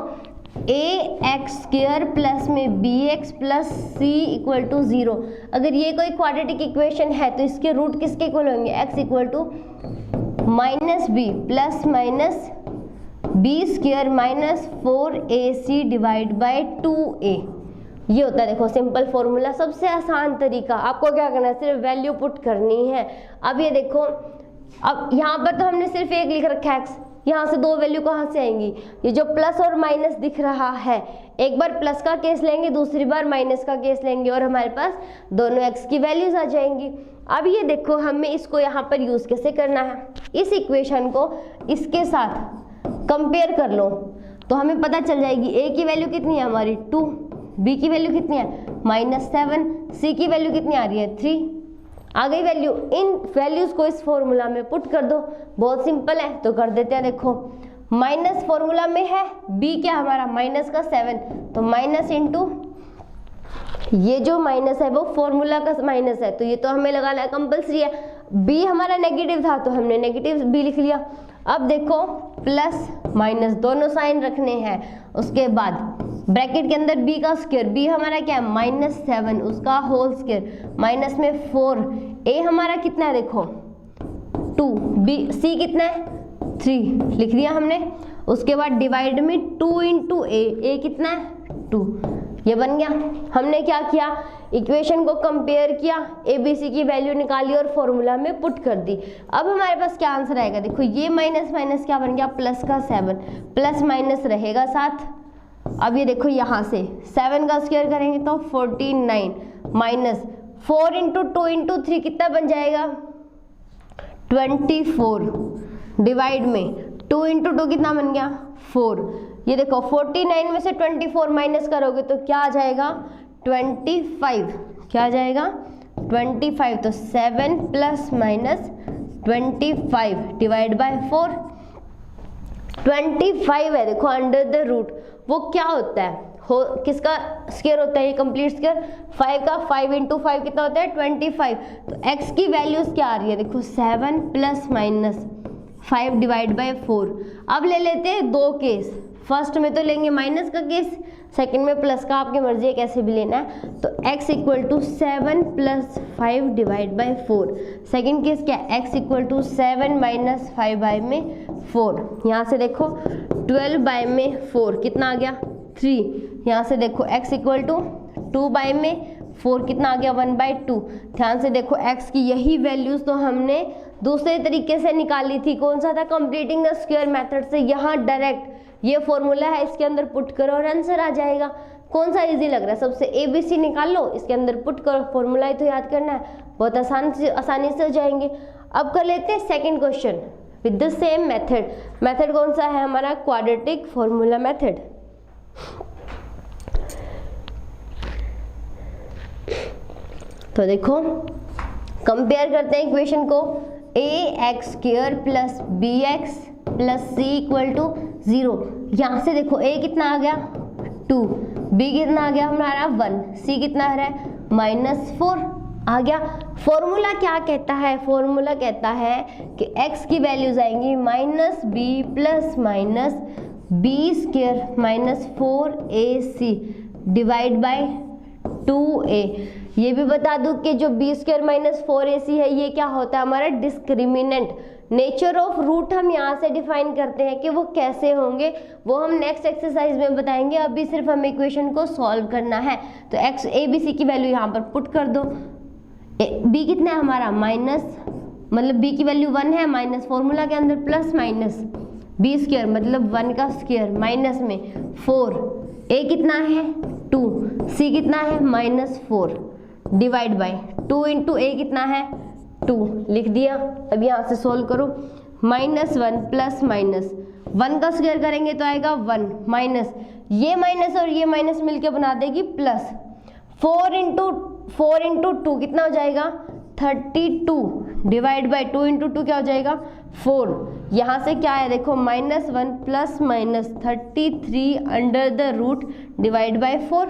ax² प्लस में bx plus c equal to 0। अगर ये कोई क्वाड्रेटिक इक्वेशन है तो इसके रूट किसके इक्वल होंगे, x equal to -b plus minus b² minus 4ac divide by 2a। ये होता है देखो सिंपल फॉर्मूला, सबसे आसान तरीका। आपको क्या करना है, सिर्फ वैल्यू पुट करनी है। अब ये देखो, अब यहाँ पर तो हमने सिर्फ एक लिख रखा है x, यहाँ से दो वैल्यू कहाँ से आएंगी, ये जो प्लस और माइनस दिख रहा है, एक बार प्लस का केस लेंगे दूसरी बार माइनस का केस लेंगे और हमारे पास दोनों x की वैल्यूज आ जाएंगी। अब ये देखो हमें इसको यहाँ पर यूज कैसे करना है, इस इक्वेशन को इसके साथ कंपेयर कर लो तो हमें पता चल जाएगी। a की वैल्यू कितनी है हमारी 2, b की वैल्यू कितनी है -7, c की वैल्यू कितनी आ रही है 3। आ गई वैल्यू, इन वैल्यूज को इस फॉर्मूला में पुट कर दो। बहुत सिंपल है तो कर देते हैं। देखो माइनस फॉर्मूला में है, b क्या हमारा -7, तो माइनस इंटू ये जो माइनस है वो फॉर्मूला का माइनस है तो ये तो हमें लगाना है कंपल्सरी है। b हमारा नेगेटिव था तो हमने नेगेटिव b लिख लिया। अब देखो प्लस माइनस दोनों साइन रखने हैं, उसके बाद ब्रैकेट के अंदर b का स्क्वायर, b हमारा क्या है -7 उसका होल स्क्वायर माइनस में 4, a हमारा कितना है देखो 2, b c कितना है 3 लिख दिया हमने। उसके बाद डिवाइड में 2 इंटू a कितना है 2, ये बन गया। हमने क्या किया, इक्वेशन को कंपेयर किया, ए बी सी की वैल्यू निकाली और फॉर्मूला में पुट कर दी। अब हमारे पास क्या आंसर आएगा, देखो ये माइनस माइनस क्या बन गया प्लस का 7, प्लस माइनस रहेगा साथ। अब ये देखो यहाँ से 7 का स्क्वायर करेंगे तो 49 माइनस 4 इंटू 2 इंटू 3 कितना बन जाएगा 24, डिवाइड में 2 इंटू 2 कितना बन गया 4। ये देखो 49 में से 24 माइनस करोगे तो क्या आ जाएगा 25, क्या आ जाएगा 25, तो 7 प्लस माइनस 25 डिवाइड बाय 4। 25 है देखो अंडर द रूट, वो क्या होता है, किसका स्क्वायर होता है ये कंप्लीट स्क्वायर 5 का, 5 इंटू 5 कितना होता है 25। तो x की वैल्यूज क्या आ रही है देखो 7 प्लस माइनस 5 डिवाइड बाय 4। अब ले लेते हैं दो केस, फर्स्ट में तो लेंगे माइनस का केस, सेकंड में प्लस का, आपकी मर्जी है कैसे भी लेना है। तो x equal to 7 plus 5 divide by 4। Second case क्या, x equal to 7 minus 5 by में 4। यहाँ से देखो 12 बाई में 4 कितना आ गया 3। यहाँ से देखो x इक्वल टू 2 बाई में 4 कितना आ गया 1 बाई 2। ध्यान से देखो x की यही वैल्यूज तो हमने दूसरे तरीके से निकाली थी, कौन सा था, कंप्लीटिंग द स्क्वायर मेथड से। यहाँ डायरेक्ट ये फॉर्मूला है इसके अंदर पुट करो और आंसर आ जाएगा। कौन सा इजी लग रहा है, सबसे ABC निकाल लो, इसके अंदर पुट करो, फॉर्मूला ही तो याद करना है, बहुत आसानी से हो जाएंगे। अब कर लेते हैं second question with the same method. Method कौन सा है हमारा, क्वाड्रेटिक फॉर्मूला मेथड। तो देखो कंपेयर करते हैं इक्वेशन को, ax² plus bx plus c equal to 0। यहाँ से देखो a कितना आ गया 2, b कितना आ गया हमारा 1, c कितना आ रहा है -4 आ गया। फॉर्मूला क्या कहता है, फॉर्मूला कहता है कि x की वैल्यूज आएंगी -b plus minus b² minus 4ac divide by 2a। ये भी बता दूं कि जो b² माइनस 4ac है ये क्या होता है हमारा डिस्क्रिमिनेंट। नेचर ऑफ रूट हम यहाँ से डिफाइन करते हैं कि वो कैसे होंगे, वो हम नेक्स्ट एक्सरसाइज में बताएंगे। अभी सिर्फ हमें इक्वेशन को सॉल्व करना है। तो x ABC की वैल्यू यहाँ पर पुट कर दो। b कितना है हमारा माइनस, मतलब b की वैल्यू 1 है, माइनस फॉर्मूला के अंदर प्लस माइनस b² मतलब 1 का स्क्वायर माइनस में 4, a कितना है 2, c कितना है -4 डिवाइड बाय 2 इंटू a कितना है 2 लिख दिया। अब यहाँ से सोल्व करो, -1 प्लस माइनस 1 का स्क्वायर करेंगे तो आएगा 1 माइनस ये माइनस और ये माइनस मिलके बना देगी प्लस 4 इंटू 2 कितना हो जाएगा 32 डिवाइड बाय 2 इंटू 2 क्या हो जाएगा 4। यहाँ से क्या है देखो -1 plus minus 33 under the root divide by 4,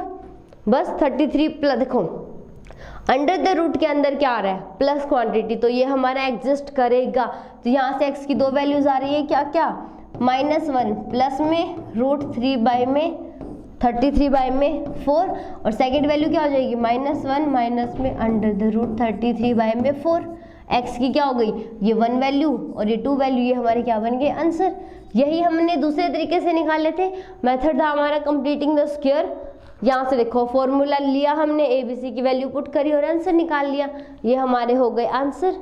बस 33 प्लस। देखो अंडर द रूट के अंदर क्या आ रहा है, प्लस क्वांटिटी, तो ये हमारा एग्जिस्ट करेगा। तो यहाँ से x की दो वैल्यूज आ रही है, क्या क्या, -1 प्लस में √3 बाय में 33 बाय में 4, और सेकेंड वैल्यू क्या हो जाएगी, -1 माइनस में अंडर द रूट 33 बाय में 4। x की क्या हो गई, ये 1 वैल्यू और ये 2 वैल्यू, ये हमारे क्या बन गए, आंसर। यही हमने दूसरे तरीके से निकाले थे। मेथड था हमारा कंप्लीटिंग द स्क्वायर। यहाँ से देखो फॉर्मूला लिया हमने, ABC की वैल्यू पुट करी और आंसर निकाल लिया, ये हमारे हो गए आंसर।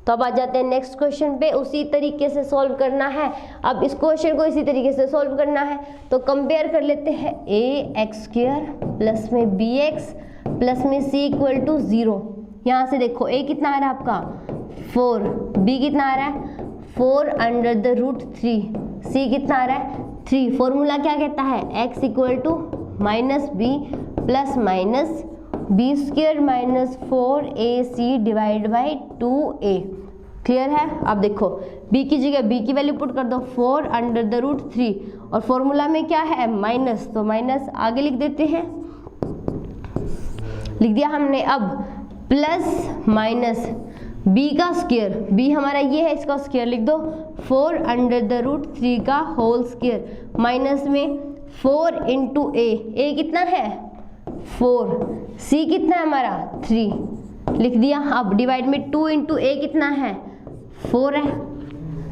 तो अब आ जाते हैं नेक्स्ट क्वेश्चन पे, उसी तरीके से सॉल्व करना है। अब इस क्वेश्चन को इसी तरीके से सॉल्व करना है, तो कंपेयर कर लेते हैं ax² प्लस में bx प्लस में c इक्वल टू 0। यहाँ से देखो a कितना आ रहा है आपका 4, b कितना आ रहा है 4 अंडर द रूट 3, c कितना आ रहा है 3। फॉर्मूला क्या कहता है, x equal to -b plus minus b² minus 4ac divide by 2a। Clear है। अब देखो b की जगह b की वैल्यू पुट कर दो, 4 अंडर द रूट 3, और फॉर्मूला में क्या है माइनस, तो माइनस आगे लिख देते हैं, लिख दिया हमने। अब प्लस माइनस b का स्क्वायर, b हमारा ये है, इसका स्क्वायर लिख दो, 4 अंडर द रूट 3 का होल स्क्वायर, माइनस में 4 इंटू a कितना है 4, c कितना है हमारा 3, लिख दिया। अब डिवाइड में 2 इंटू a कितना है 4 है।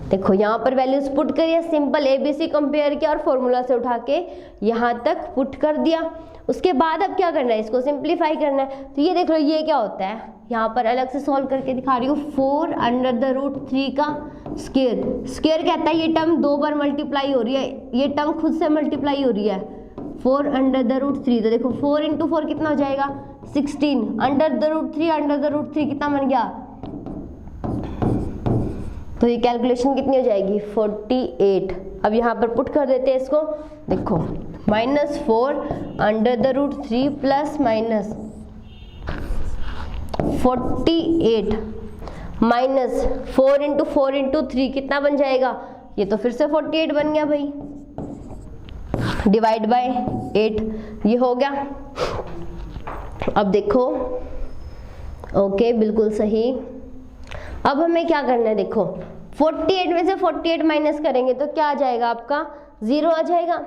देखो यहाँ पर वैल्यूज पुट करिए, सिंपल ABC कंपेयर किया और फॉर्मूला से उठा के यहाँ तक पुट कर दिया। उसके बाद अब क्या करना है, इसको सिंप्लीफाई करना है। तो ये देख लो ये क्या होता है, यहाँ पर अलग से सॉल्व करके दिखा रही हूँ, 4 अंडर द रूट 3 का स्क्वायर। स्क्वायर कहता है ये टर्म 2 बार मल्टीप्लाई हो रही है, ये टर्म खुद से मल्टीप्लाई हो रही है, 4 अंडर द रूट 3, तो देखो 4 इंटू 4 कितना हो जाएगा 16, under the root 3 under the root 3 कितना बन गया, तो ये कैलकुलेशन कितनी हो जाएगी 48। अब यहाँ पर पुट कर देते हैं इसको, देखो -4 under the root 3 plus minus 48 minus 4 into 4 into 3 कितना बन जाएगा, ये तो फिर से 48 बन गया भाई, डिवाइड बाय 8, ये हो गया। अब देखो ओके बिल्कुल सही। अब हमें क्या करना है, देखो 48 में से 48 माइनस करेंगे तो क्या आ जाएगा आपका 0 आ जाएगा।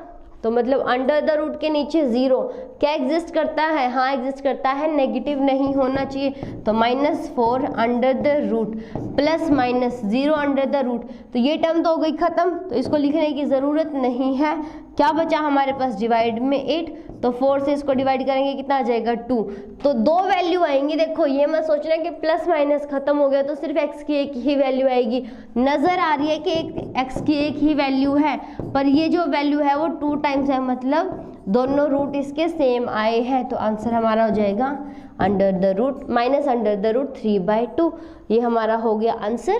तो मतलब अंडर द रूट के नीचे 0 क्या एग्जिस्ट करता है, हाँ एग्जिस्ट करता है, नेगेटिव नहीं होना चाहिए। तो -4 under the root plus minus 0 under the root, तो ये टर्म तो हो गई खत्म, तो इसको लिखने की ज़रूरत नहीं है। क्या बचा हमारे पास, डिवाइड में 8, तो 4 से इसको डिवाइड करेंगे कितना आ जाएगा 2, तो 2 वैल्यू आएंगी। देखो ये मत सोचना कि प्लस माइनस खत्म हो गया तो सिर्फ x की एक ही वैल्यू आएगी, नज़र आ रही है कि x की एक ही वैल्यू है, पर ये जो वैल्यू है वो 2 टाइम्स है, मतलब दोनों रूट इसके सेम आए हैं। तो आंसर हमारा हो जाएगा under the root minus under the root 3/2, ये हमारा हो गया आंसर।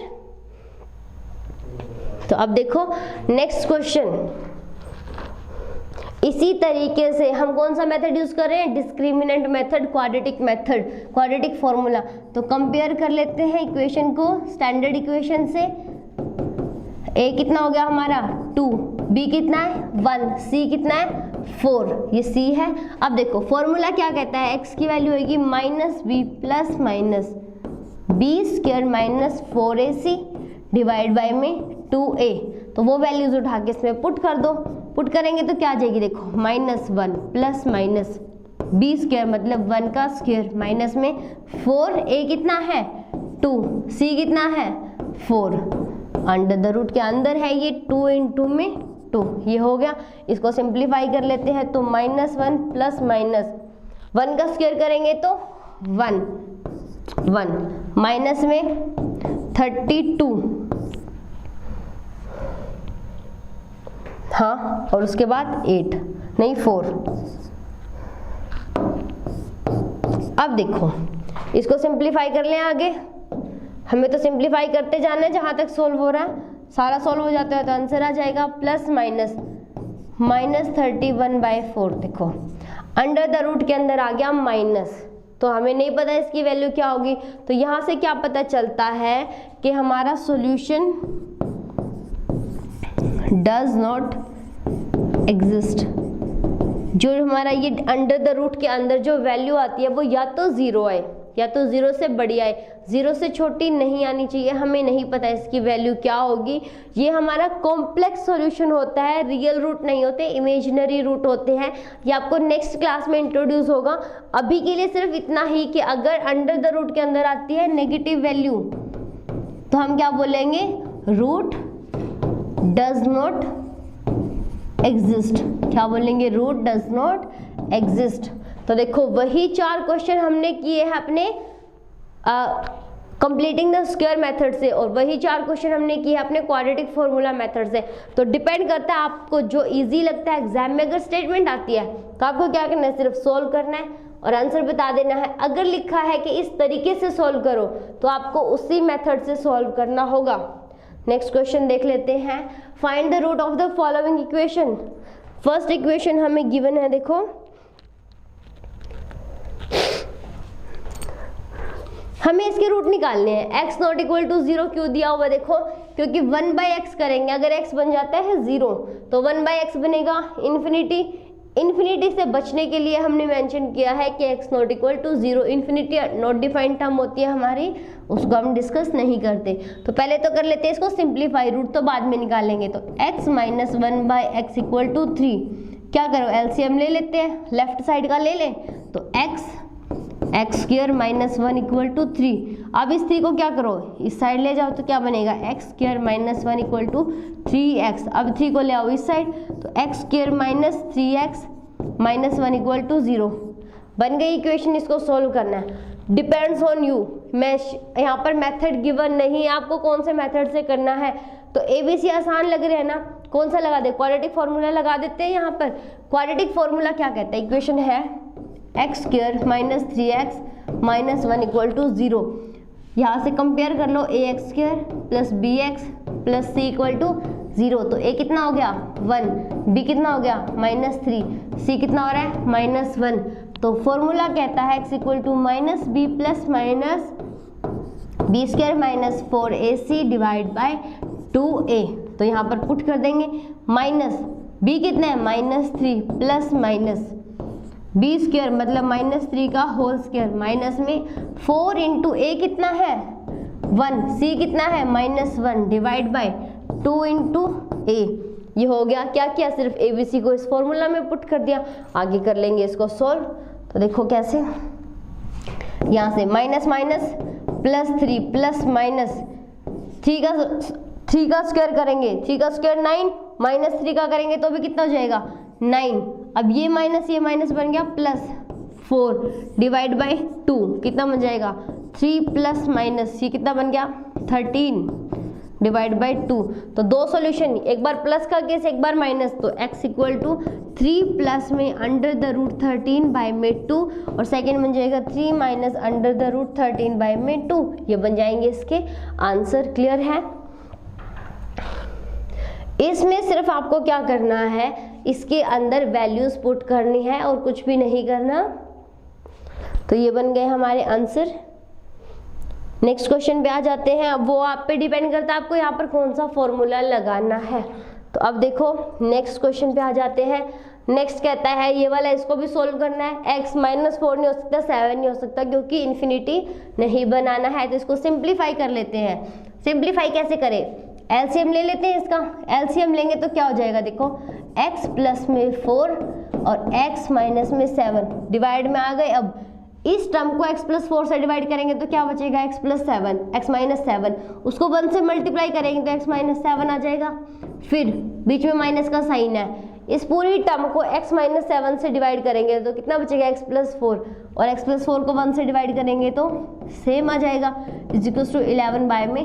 तो अब देखो नेक्स्ट क्वेश्चन, इसी तरीके से हम कौन सा मेथड यूज कर रहे हैं, discriminant method, quadratic method, quadratic formula. तो कंपेयर कर लेते हैं इक्वेशन को स्टैंडर्ड इक्वेशन से। a कितना हो गया हमारा 2, b कितना है 1, c कितना है 4, ये c है। अब देखो फॉर्मूला क्या कहता है, x की वैल्यू होगी -b plus minus b² minus 4ac divide bye में 2a, तो वो वैल्यूज उठा के इसमें पुट कर दो। पुट करेंगे तो क्या आ जाएगी, देखो -1 प्लस माइनस b² मतलब 1 का स्क्वायर माइनस में 4a कितना है 2, c कितना है 4, अंडर द रूट के अंदर है ये 2 इंटू में 2, ये हो गया। इसको सिंप्लीफाई कर लेते हैं तो -1 प्लस माइनस 1 का स्क्वायर करेंगे तो 1 माइनस में 32, हाँ, और उसके बाद 8 नहीं 4। अब देखो इसको सिंप्लीफाई कर लें आगे, हमें तो सिंप्लीफाई करते जाना है जहाँ तक सोल्व हो रहा है, सारा सोल्व हो जाता है तो आंसर आ जाएगा प्लस माइनस -31/4। देखो अंडर द रूट के अंदर आ गया माइनस, तो हमें नहीं पता इसकी वैल्यू क्या होगी, तो यहाँ से क्या पता चलता है कि हमारा सॉल्यूशन डज नॉट एग्जिस्ट। जो हमारा ये अंडर द रूट के अंदर जो वैल्यू आती है वो या तो 0 है या तो 0 से बड़ी आए, 0 से छोटी नहीं आनी चाहिए, हमें नहीं पता इसकी वैल्यू क्या होगी। ये हमारा कॉम्प्लेक्स सॉल्यूशन होता है, रियल रूट नहीं होते, इमेजिनरी रूट होते हैं। ये आपको नेक्स्ट क्लास में इंट्रोड्यूस होगा। अभी के लिए सिर्फ इतना ही कि अगर अंडर द रूट के अंदर आती है नेगेटिव वैल्यू तो हम क्या बोलेंगे, रूट डज नॉट एग्जिस्ट। क्या बोलेंगे, रूट डज नॉट एग्जिस्ट। तो देखो वही 4 क्वेश्चन हमने किए हैं अपने कंप्लीटिंग द स्क्वायर मेथड से, और वही 4 क्वेश्चन हमने किए हैं अपने क्वाड्रेटिक फॉर्मूला मेथड से। तो डिपेंड करता है आपको जो इजी लगता है। एग्जाम में अगर स्टेटमेंट आती है तो आपको क्या करना है, सिर्फ सोल्व करना है और आंसर बता देना है। अगर लिखा है कि इस तरीके से सोल्व करो तो आपको उसी मेथड से सोल्व करना होगा। नेक्स्ट क्वेश्चन देख लेते हैं। Find the root of the following equation. First equation हमें गिवन है, देखो हमें इसके रूट निकालने हैं। x नॉट इक्वल टू 0 क्यों दिया हुआ, देखो क्योंकि 1/x करेंगे, अगर x बन जाता है 0 तो 1/x बनेगा इन्फिनिटी। इन्फिनिटी से बचने के लिए हमने मेंशन किया है कि x not equal to 0। Infinity not defined term होती है हमारी, उसको हम डिस्कस नहीं करते। तो पहले तो कर लेते हैं इसको सिंप्लीफाई, रूट तो बाद में निकालेंगे। तो x minus 1/x equal to 3। क्या करो, एलसीएम ले लेते हैं, लेफ्ट साइड का ले लें तो x square minus 1 equal to 3। अब इस 3 को क्या करो, इस साइड ले जाओ तो क्या बनेगा, x square minus 1 equal to 3x। अब 3 को ले आओ इस साइड तो x square minus 3x minus 1 equal to 0 बन गई इक्वेशन। इसको सोल्व करना है, डिपेंड्स ऑन यू। मैं यहाँ पर मेथड गिवन नहीं है आपको कौन से मेथड से करना है। तो ABC आसान लग रहा है ना, कौन सा लगा दे, क्वाड्रेटिक फॉर्मूला लगा देते हैं। यहाँ पर क्वाड्रेटिक फॉर्मूला क्या कहता है, इक्वेशन है x square minus 3x minus 1 equal to 0। यहाँ से कंपेयर कर लो, ax square plus bx plus c equal to 0। तो a कितना हो गया 1, b कितना हो गया -3, c कितना हो रहा है -1। तो फॉर्मूला कहता है x equal to minus B plus minus B square minus 4ac divide by 2a। तो यहाँ पर पुट कर देंगे, माइनस b कितना है -3 प्लस माइनस बी स्क्वायर मतलब -3 का होल स्क्वायर माइनस में 4 इंटू ए कितना है 1, सी कितना है -1 डिवाइड बाय 2 इंटू ए। ये हो गया, क्या किया, सिर्फ ABC को इस फॉर्मूला में पुट कर दिया। आगे कर लेंगे इसको सोल्व। तो देखो कैसे, यहाँ से minus minus plus 3 plus minus 3 का स्क्वायर करेंगे, 3 का स्क्वायर 9 माइनस 3 का करेंगे तो भी कितना हो जाएगा 9। अब ये माइनस बन गया प्लस 4 डिवाइड बाय 2 कितना बन जाएगा 3 प्लस माइनस सी कितना बन गया 13 डिवाइड बाय 2। तो दो सॉल्यूशन, एक बार प्लस का केस एक बार माइनस। तो x इक्वल टू 3 प्लस में अंडर द रूट 13 बाय में 2 और सेकेंड बन जाएगा 3 minus under the root 13 by में 2। ये बन जाएंगे इसके आंसर। क्लियर है। इसमें सिर्फ आपको क्या करना है, इसके अंदर वैल्यूज पुट करनी है और कुछ भी नहीं करना। तो ये बन गए हमारे आंसर। नेक्स्ट क्वेश्चन पे आ जाते हैं। अब वो आप पे डिपेंड करता है आपको यहाँ पर कौन सा फॉर्मूला लगाना है। तो अब देखो नेक्स्ट क्वेश्चन पे आ जाते हैं। नेक्स्ट कहता है ये वाला, इसको भी सोल्व करना है। x -4 नहीं हो सकता, 7 नहीं हो सकता क्योंकि इन्फिनिटी नहीं बनाना है। तो इसको सिंप्लीफाई कर लेते हैं। सिंप्लीफाई कैसे करें, एलसीएम ले लेते हैं इसका। एलसीएम लेंगे तो क्या हो जाएगा, देखो x प्लस में 4 और x माइनस में 7 डिवाइड में आ गए। अब इस टर्म को x प्लस 4 से डिवाइड करेंगे तो क्या बचेगा x प्लस 7, x माइनस 7। उसको 1 से मल्टीप्लाई करेंगे तो x माइनस 7 आ जाएगा। फिर बीच में माइनस का साइन है, इस पूरी टर्म को x माइनस 7 से डिवाइड करेंगे तो कितना बचेगा x प्लस 4 और x प्लस 4 को 1 से डिवाइड करेंगे तो सेम आ जाएगा, इज इक्वल्स टू 11 बाय में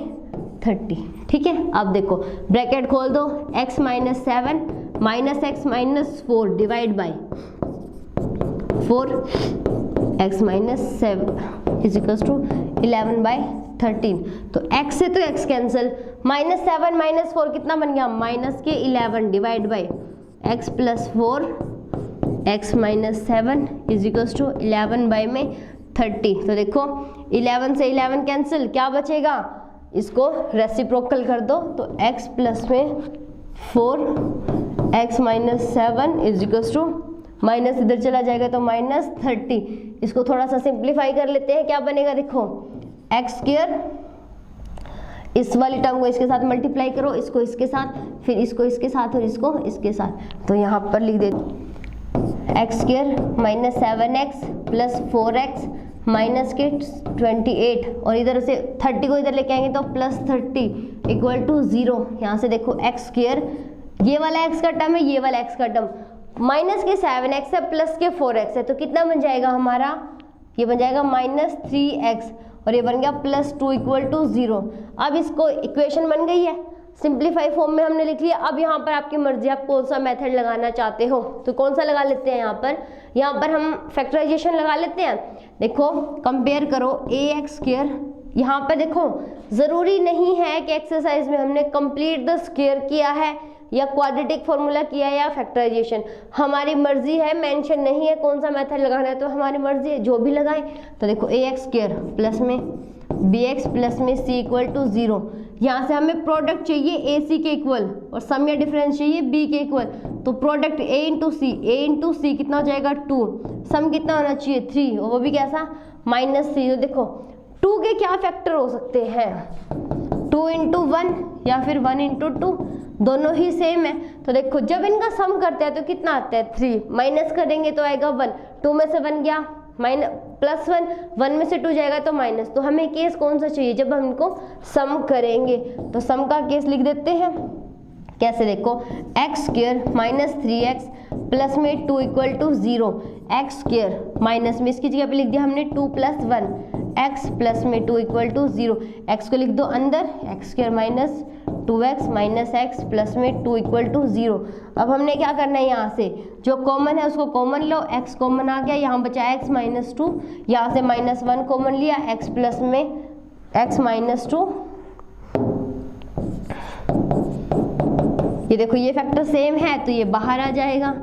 30। ठीक है। अब देखो ब्रैकेट खोल दो, x minus 7 minus x minus 4 divide by 4 x minus 7 is equals to 11 by 13। तो x से तो x कैंसिल, -7 माइनस 4 कितना बन गया माइनस के 11 divide by x plus 4 x minus 7 is equals to 11 by में 30। तो देखो 11 से 11 कैंसिल, क्या बचेगा, इसको रेसिप्रोकल कर दो तो x प्लस में 4 x minus 7 is equals to minus इधर चला जाएगा तो -30। इसको थोड़ा सा सिंप्लीफाई कर लेते हैं, क्या बनेगा देखो एक्स स्क्वायर, इस वाली टर्म को इसके साथ मल्टीप्लाई करो, इसको इसके साथ, फिर इसको इसके साथ और इसको इसके साथ। तो यहाँ पर लिख देते x square minus 7x plus 4x minus के 28, और इधर से 30 को इधर लेके आएंगे तो प्लस 30 इक्वल टू 0। यहाँ से देखो एक्स स्क्वायर, ये वाला x का टर्म है, ये वाला x का टर्म, माइनस के 7x है प्लस के 4x है, तो कितना बन जाएगा हमारा, ये बन जाएगा -3x, और ये बन गया +2 इक्वल टू 0। अब इसको इक्वेशन बन गई है, सिंप्लीफाई फॉर्म में हमने लिख लिया। अब यहाँ पर आपकी मर्जी, आप कौन सा मेथड लगाना चाहते हो, तो कौन सा लगा लेते हैं यहाँ पर हम फैक्टराइजेशन लगा लेते हैं। देखो कंपेयर करो ax स्क्वायर, यहाँ पर देखो ज़रूरी नहीं है कि एक्सरसाइज में हमने कंप्लीट द स्क्वायर किया है या क्वाड्रेटिक फॉर्मूला किया है या फैक्टराइजेशन, हमारी मर्जी है, मेंशन नहीं है कौन सा मेथड लगाना है, तो हमारी मर्जी है जो भी लगाएं। तो देखो ax स्क्वायर प्लस में bx प्लस में c इक्वल टू 0, यहाँ से हमें प्रोडक्ट चाहिए ac के इक्वल और सम या डिफरेंस चाहिए b के इक्वल, तो प्रोडक्ट a इंटू सी कितना हो जाएगा 2, सम कितना होना चाहिए 3, और वो भी कैसा -3। तो देखो 2 के क्या फैक्टर हो सकते हैं, 2 इंटू 1 या फिर 1 इंटू 2, दोनों ही सेम है। तो देखो जब इनका सम करते हैं तो कितना आता है 3, माइनस करेंगे तो आएगा 1, 2 में से 1 गया +1, 1 में से 2 जाएगा तो माइनस। तो हमें केस कौन सा चाहिए, जब हम इनको सम करेंगे, तो सम का केस लिख देते हैं। कैसे देखो एक्स स्क्वायर -3x प्लस में 2 equal to 0, x square minus में इसकी जगह पे लिख दिया हमने 2 + 1, x प्लस में 2 इक्वल टू 0, x को लिख दो अंदर, x square minus 2x minus x plus में 2 इक्वल टू 0। अब हमने क्या करना है, यहाँ से जो कॉमन है उसको कॉमन लो, x कॉमन आ गया, यहाँ बचा x -2, यहाँ से -1 कॉमन लिया, x प्लस में x -2, ये देखो ये फैक्टर सेम है तो ये बाहर आ जाएगा।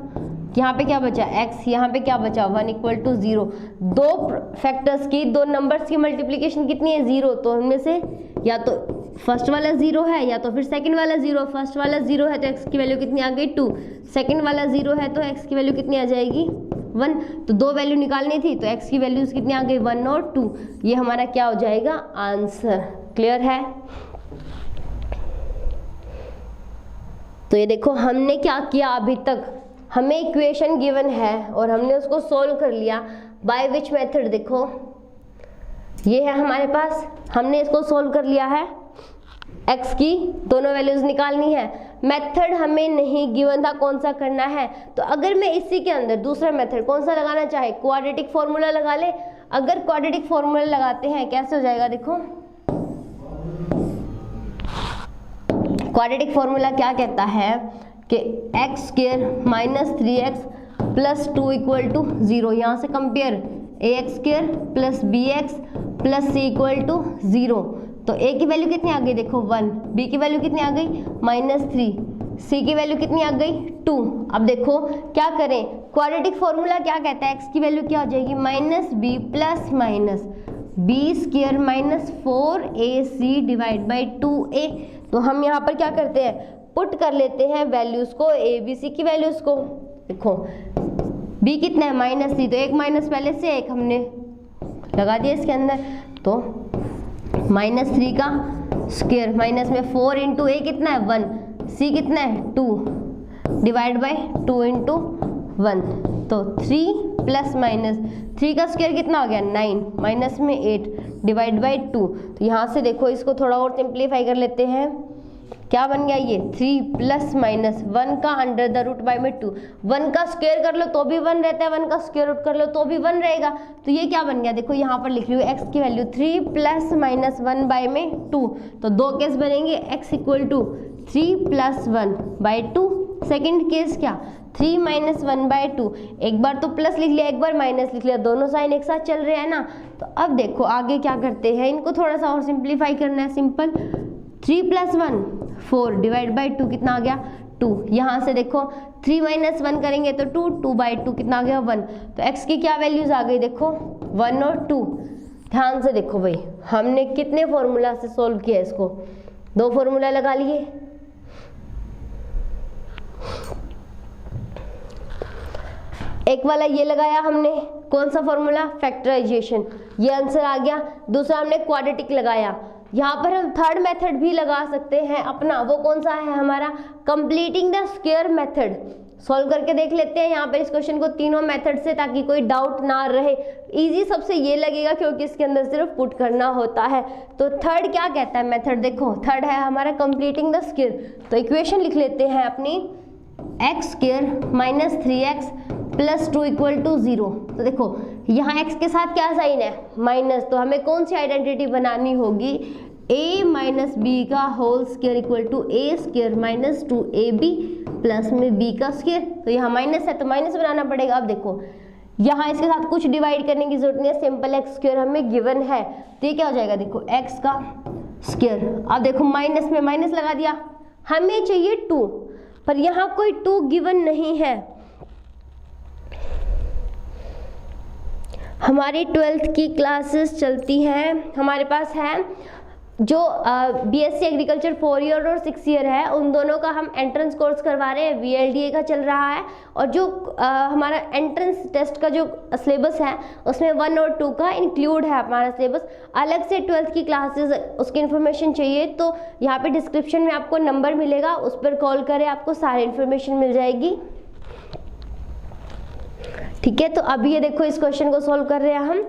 यहाँ पे क्या बचा x, यहाँ पे क्या बचा 1 इक्वल टू 0। दो फैक्टर्स की, दो नंबर्स की मल्टीप्लिकेशन कितनी है 0, तो उनमें से या तो फर्स्ट वाला 0 है या तो फिर सेकंड वाला 0। फर्स्ट वाला 0 है तो x की वैल्यू कितनी आ गई 2, सेकंड वाला 0 है तो x की वैल्यू कितनी आ जाएगी 1। तो दो वैल्यू निकालनी थी तो x की वैल्यूज कितनी आ गई 1 और 2, ये हमारा क्या हो जाएगा आंसर। क्लियर है। तो ये देखो हमने क्या किया, अभी तक हमें इक्वेशन गिवन है और हमने उसको सोल्व कर लिया। बाय विच मेथड, देखो ये है हमारे पास, हमने इसको सोल्व कर लिया है, x की दोनों वैल्यूज निकालनी है। मेथड हमें नहीं गिवन था कौन सा करना है, तो अगर मैं इसी के अंदर दूसरा मेथड कौन सा लगाना चाहे, क्वाड्रेटिक फॉर्मूला लगा ले। अगर क्वाड्रेटिक फॉर्मूला लगाते हैं कैसे हो जाएगा, देखो क्वाड्रेटिक फॉर्मूला क्या कहता है कि x square -3x plus 2 equal to 0। यहाँ से compare ax square plus bx plus c equal to 0। तो a की वैल्यू कितनी आ गई देखो 1, b की वैल्यू कितनी आ गई -3, c की वैल्यू कितनी आ गई 2। अब देखो क्या करें, क्वाड्रेटिक फॉर्मूला क्या कहता है, x की वैल्यू क्या हो जाएगी -b plus minus b square -4ac divide by 2a। तो हम यहाँ पर क्या करते हैं, पुट कर लेते हैं वैल्यूज को, a b c की वैल्यूज को। देखो b कितना है -3, तो एक माइनस पहले से एक हमने लगा दिया इसके अंदर, तो -3 का स्क्वायर माइनस में 4 इंटू a कितना है 1, c कितना है 2 डिवाइड बाई 2 इंटू 1, तो 3 प्लस माइनस 3 का स्क्वायर कितना हो गया 9 माइनस में 8 डिवाइड बाई 2। तो यहाँ से देखो इसको थोड़ा और सिंप्लीफाई कर लेते हैं, क्या बन गया ये 3 प्लस माइनस 1 का अंडर द रूट बाय में 2। 1 का स्क्वायर कर लो तो भी 1 रहता है, 1 का स्क्वायर रूट कर लो तो भी 1 रहेगा। तो ये क्या बन गया, देखो यहाँ पर लिख रही हूँ x की वैल्यू 3 प्लस माइनस 1 बाय में 2। तो दो केस बनेंगे, x equal to 3 plus 1 by 2। Second case क्या 3 माइनस 1 बाय 2। एक बार तो प्लस लिख लिया, एक बार माइनस लिख लिया, दोनों साइन एक साथ चल रहे हैं ना। तो अब देखो आगे क्या करते हैं, इनको थोड़ा सा और सिंप्लीफाई करना है। सिंपल 3 प्लस 1 4 डिवाइड बाई 2 कितना आ गया 2। यहाँ से देखो 3 माइनस 1 करेंगे तो 2, 2 बाई 2 कितना आ गया 1। तो x की क्या वैल्यूज आ गई देखो 1 और 2। ध्यान से देखो भाई, हमने कितने फॉर्मूला से सोल्व किया इसको, 2 फॉर्मूला लगा लिए। एक वाला ये लगाया हमने, कौन सा फॉर्मूला, फैक्टराइजेशन, ये आंसर आ गया। दूसरा हमने क्वाड्रेटिक लगाया। यहाँ पर हम थर्ड मेथड भी लगा सकते हैं अपना, वो कौन सा है हमारा, completing the square method. Solve करके देख लेते हैं यहाँ पर इस क्वेश्चन को तीनों मेथड से, ताकि कोई डाउट ना रहे। इजी सबसे ये लगेगा क्योंकि इसके अंदर सिर्फ पुट करना होता है। तो थर्ड क्या कहता है मेथड, देखो थर्ड है हमारा कंप्लीटिंग द स्क्वायर। तो इक्वेशन लिख लेते हैं अपनी, x square minus 3x plus 2 equal to 0। तो देखो यहाँ x के साथ क्या साइन है, माइनस, तो हमें कौन सी आइडेंटिटी बनानी होगी, a माइनस बी का whole square equal to a square minus 2ab plus में b का स्क्वायर। तो यहाँ माइनस है तो माइनस बनाना पड़ेगा। अब देखो यहाँ इसके साथ कुछ डिवाइड करने की जरूरत नहीं है, सिंपल एक्स स्क्वायर हमें गिवन है, तो ये क्या हो जाएगा, देखो x का स्क्वायर। अब देखो माइनस में माइनस लगा दिया, हमें चाहिए 2, पर यहाँ कोई 2 गिवन नहीं है। हमारी 12th की क्लासेस चलती हैं, हमारे पास है जो बीएससी एग्रीकल्चर 4 ईयर और 6 ईयर है, उन दोनों का हम एंट्रेंस कोर्स करवा रहे हैं, वीएलडीए का चल रहा है। और जो हमारा एंट्रेंस टेस्ट का जो सिलेबस है उसमें 1 और 2 का इंक्लूड है हमारा सिलेबस। अलग से 12th की क्लासेस उसकी इन्फॉर्मेशन चाहिए तो यहाँ पे डिस्क्रिप्शन में आपको नंबर मिलेगा, उस पर कॉल करें, आपको सारी इन्फॉर्मेशन मिल जाएगी। ठीक है, तो अभी ये देखो इस क्वेश्चन को सॉल्व कर रहे हैं हम।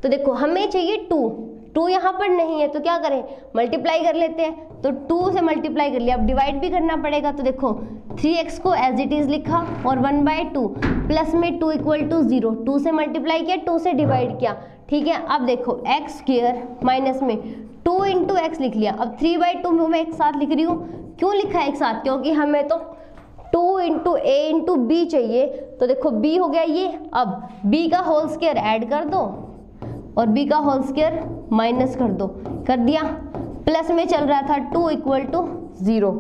तो देखो हमें चाहिए 2 यहाँ पर नहीं है तो क्या करें, मल्टीप्लाई कर लेते हैं। तो 2 से मल्टीप्लाई कर लिया, अब डिवाइड भी करना पड़ेगा। तो देखो 3x को एज इट इज लिखा और 1/2 प्लस में 2 इक्वल टू 0, 2 से मल्टीप्लाई किया, 2 से डिवाइड किया। ठीक है, अब देखो एक्स स्क्वायर माइनस में 2 इंटू एक्स लिख लिया। अब 3/2 मैं एक साथ लिख रही हूँ, क्यों लिखा है एक साथ, क्योंकि हमें तो 2 इंटू ए इंटू बी चाहिए। तो देखो b हो गया ये, अब b का होल स्क्वायर ऐड कर दो और b का होल स्क्वायर माइनस कर दो, कर दिया। प्लस में चल रहा था 2 इक्वल टू 0।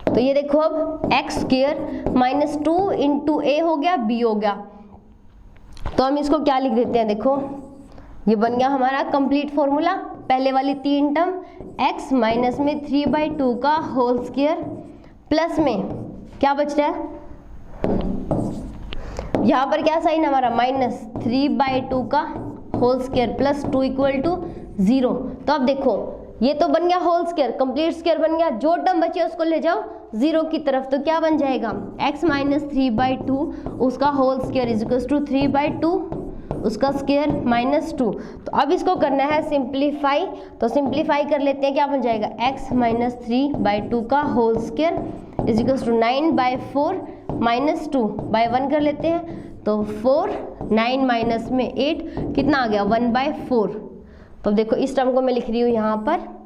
तो ये देखो अब एक्स स्क्वायर माइनस 2 इंटू ए हो गया, b हो गया। तो हम इसको क्या लिख देते हैं, देखो ये बन गया हमारा कंप्लीट फॉर्मूला। पहले वाली 3 टर्म x माइनस में 3/2 का होल स्क्वायर प्लस में क्या बच रहा है, यहाँ पर क्या साइन हमारा, माइनस 3/2 का whole square plus 2 equal to 0। तो अब देखो ये तो बन गया होल स्क्वायर, कंप्लीट स्क्वायर बन गया, जो टर्म बचे उसको ले जाओ 0 की तरफ। तो क्या बन जाएगा, x माइनस 3/2 उसका whole square is equal to 3/2 उसका स्क्वायर माइनस 2। तो अब इसको करना है सिंप्लीफाई, तो सिंप्लीफाई कर लेते हैं, क्या बन जाएगा, x माइनस 3/2 का whole square is equal to 9/4 minus 2/1 कर लेते हैं। तो 4, 9 माइनस में 8 कितना आ गया, 1/4। तो देखो इस टर्म को मैं लिख रही हूँ यहाँ पर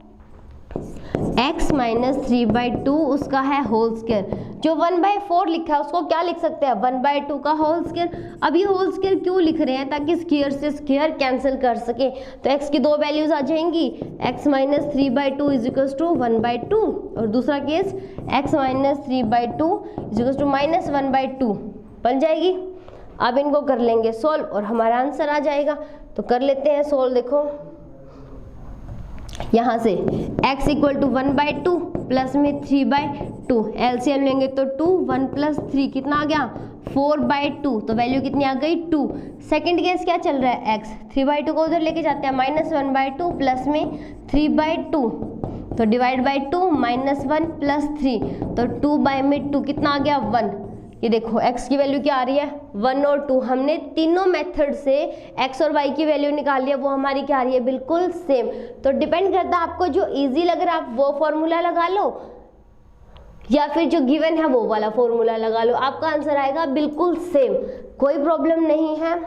x माइनस 3/2 उसका है होल स्क्वायर। जो 1/4 लिखा है उसको क्या लिख सकते हैं, 1/2 का होल स्क्वायर। अब ये होल स्क्वायर क्यों लिख रहे हैं, ताकि स्क्वायर से स्क्वायर कैंसिल कर सके। तो x की 2 वैल्यूज आ जाएंगी, x minus 3/2 is equal to 1/2 और दूसरा case x minus 3/2 is equal to minus 1/2 बन जाएगी। अब इनको कर लेंगे सोल्व और हमारा आंसर आ जाएगा। तो कर लेते हैं सोल्व, देखो यहाँ से x इक्वल टू 1/2 प्लस में 3/2, एलसीएम लेंगे तो 2, 1 प्लस 3 कितना आ गया, 4/2। तो वैल्यू कितनी आ गई, 2। सेकंड केस क्या चल रहा है, x 3/2 को उधर लेके जाते हैं, माइनस 1/2 प्लस में 3/2, तो डिवाइड बाई 2 माइनस 1 प्लस 3, तो 2/2 कितना आ गया, 1। ये देखो x की वैल्यू क्या आ रही है, 1 और 2। हमने तीनों मेथड से x और y की वैल्यू निकाल लिया, वो हमारी क्या आ रही है, बिल्कुल सेम। तो डिपेंड करता है आपको जो इजी लग रहा है आप वो फॉर्मूला लगा लो, या फिर जो गिवन है वो वाला फॉर्मूला लगा लो, आपका आंसर आएगा बिल्कुल सेम, कोई प्रॉब्लम नहीं है।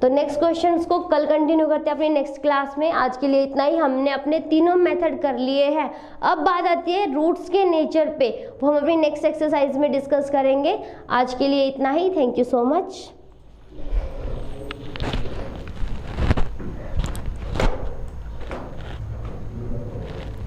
तो नेक्स्ट क्वेश्चंस को कल कंटिन्यू करते हैं अपनी नेक्स्ट क्लास में। आज के लिए इतना ही, हमने अपने तीनों मेथड कर लिए हैं। अब बात आती है रूट्स के नेचर पे, वो हम अपनी नेक्स्ट एक्सरसाइज में डिस्कस करेंगे। आज के लिए इतना ही, थैंक यू सो मच।